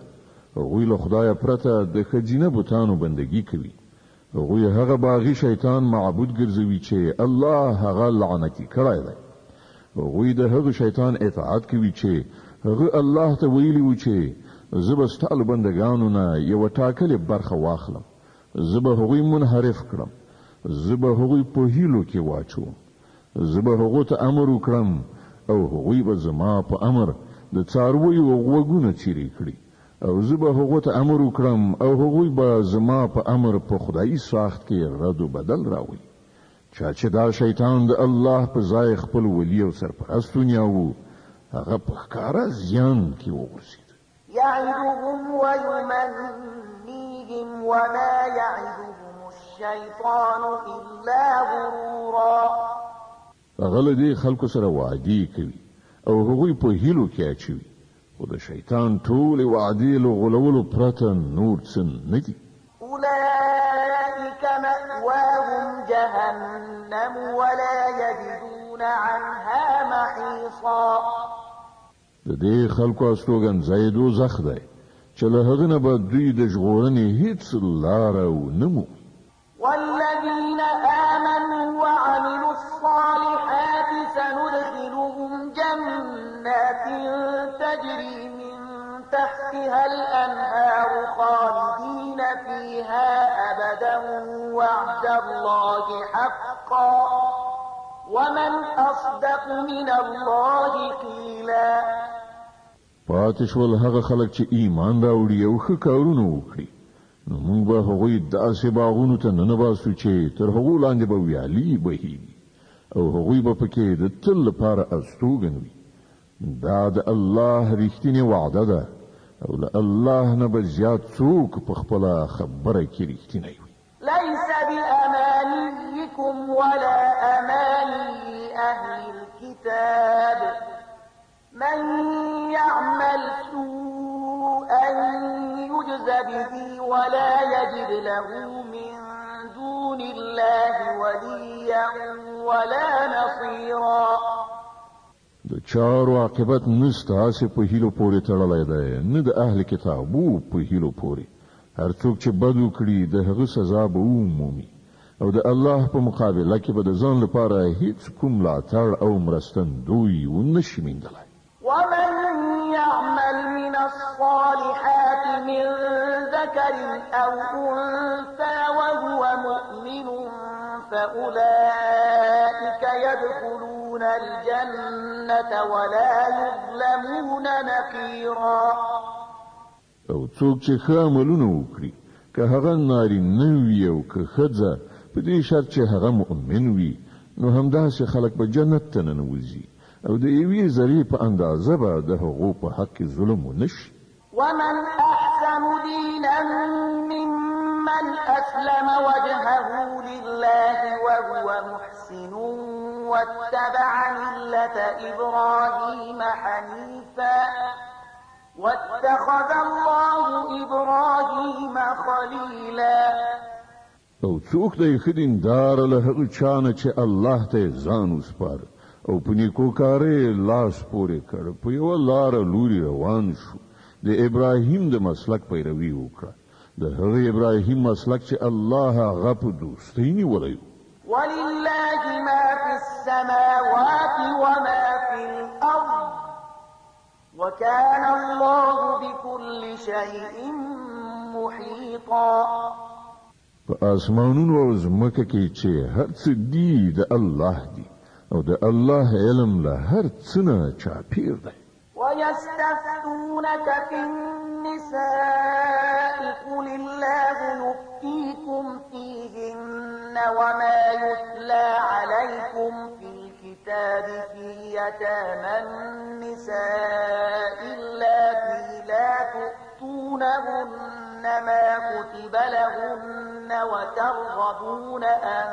هغوی له خدایه پرته د ښځینه بتانو بندګي کوي. هغوی هغه باغي شیطان معبود ګرځوي چې الله هغه لعنتي کړی دی. هغوی د هغه شیطان اطاعت کوي چې هغه الله ته ویلي و چې زه به ستا له بندګانو نه یوه ټاکلې برخه واخلم. زه به هغوی منحرف کړم. زه به هغوی په هیلو کې واچوم. زه به هغو ته امر وکړم او هغوی به زما په امر د څارویو غوږونه څیرې کړي. او زه به هغو ته امر وکړم او هغوی به زما په امر په خدایي ساخت کې رد و بدل راوړي. چا چې دا شیطان د الله په ځای خپل ولی او سرپرست ونیاوه هغه په ښکاره زیان کې وغورځېد. يعدهم ويمنيهم وما يعدهم الشيطان إلا غرورا. هغه له دې خلکو سره وعدې کوي او هغوی په هیلو کې اچوي. خو د شیطان ټولې وعدې له غولولو پرته نور څه نه دي. أولئك مأواهم جهنم ولا يجدون عنها محيصا. د دې خلکو استوګنځای دوزخ دی چې له هغه نه به دوی د ژغورنې هیڅ لاره ونه مومي. والذين آمنوا وعملوا الصالحات سندخلهم جنات تجري من تحتها الأنهار خالدين فيها أبدا وعد الله حقا ومن أصدق من الله قيلا. پاتې شول هغه خلک چې ایمان راوړي او ښه کارونه وکړي. نو موږ به هغوی داسې باغونو ته ننباسو چې تر هغو لاندې به ویالې بهیږي او هغوی به پکې د تل لپاره استوګن وي. دا د الله رښتینې وعده ده او له الله نه به زیات څوک په خپله خبره کې رښتینی وي. ليس بأمانيكم ولا أماني أهل الكتاب من يعمل سوءا يجز به ولا يجد له من دون الله وليا ولا نصيرا. د چارو عاقبت نستاسې په هیلو پورې تړلی دی نه د اهل کتابو په هیلو پورې. هر څوک چې بد وکړي د هغه سزا به ومومي او د الله په مقابله کې به د ځان لپاره هیڅ کوم ملاتړ او مرستندوی ونه شي موندلی. ومن يعمل من الصالحات من ذكر أو أنثى وهو مؤمن فأولئك يدخلون الجنة ولا يظلمون نقيرا. او څوک چې ښه عملونه وکړي که هغه نارینه وي او که ښځه په دې شرط چې هغه مؤمن وي نو همداسې خلک به جنت ته ننوځي او د یوې ذرې په اندازه به د هغو په حق کې ظلم ونه شي. ومن أحسن دينا ممن أسلم وجهه لله وهو محسن واتبع ملة إبراهيم حنيفا واتخذ الله إبراهيم خليلا. او څوک دی ښه دیندار له هغه چا نه چې الله ته ځان وسپاره او په نیکوکارۍ لاس پورې کړ په یوه لاره لوري روان شو. د ابراهیم د مسلک پیروي وکړه. د هغه ابراهیم مسلک چې الله هغه په دوستۍ نیولی. ولله ما في السماوات وما في الأرض وكان الله بكل شيء محيطا. په اسمانونو او ځمکه کې چې هر څه دی د الله دی او د الله علم له هر څه نه چاپیر دی. ويستفتونك في النساء قل الله يفتيكم فيهن وما يتلى عليكم في الكتاب في يتامى النساء اللاتي لا تؤتونهن ما كتب لهن وترغبون أن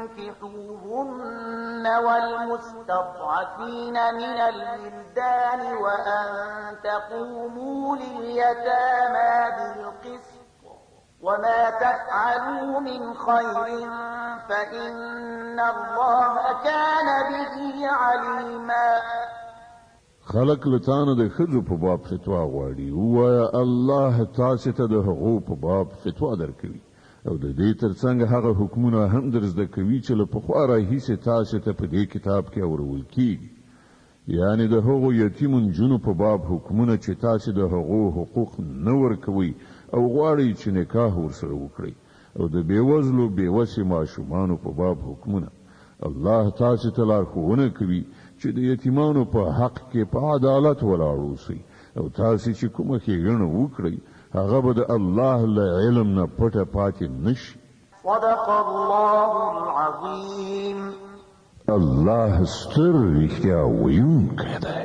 تنكحوهن والمستضعفين من الولدان وأن تقوموا لليتامى بالقسط وما تفعلوا من خير فإن الله كان به عليما. خلق لتانه د خځو په باب فتوا غواړي وایا الله تاسو ته د هغو په باب فتوا درکوي او د دې ترڅنګ هغه حکمونه هم درزده کوي چې له پخوا راهیسې تاسو ته په دې کتاب کې اورول کیږي، یعنی د هغو یتیمو نجونو په باب حکمونه چې تاسو د هغو حقوق نه ورکوي او غواړي چې نکاح ورسره وکړي، او د بیوزلو بیوسې ماشومانو په باب حکمونه. الله تاسو ته لارښوونه کوي چې د یتیمانو په حق کې په عدالت ولاړ اوسئ او تاسو چې کومه ښېګڼه وکړئ هغه به د الله له علم نه پټه پاتې نشي. صدق الله العظیم. الله ستر رښتیا ویونکی دی.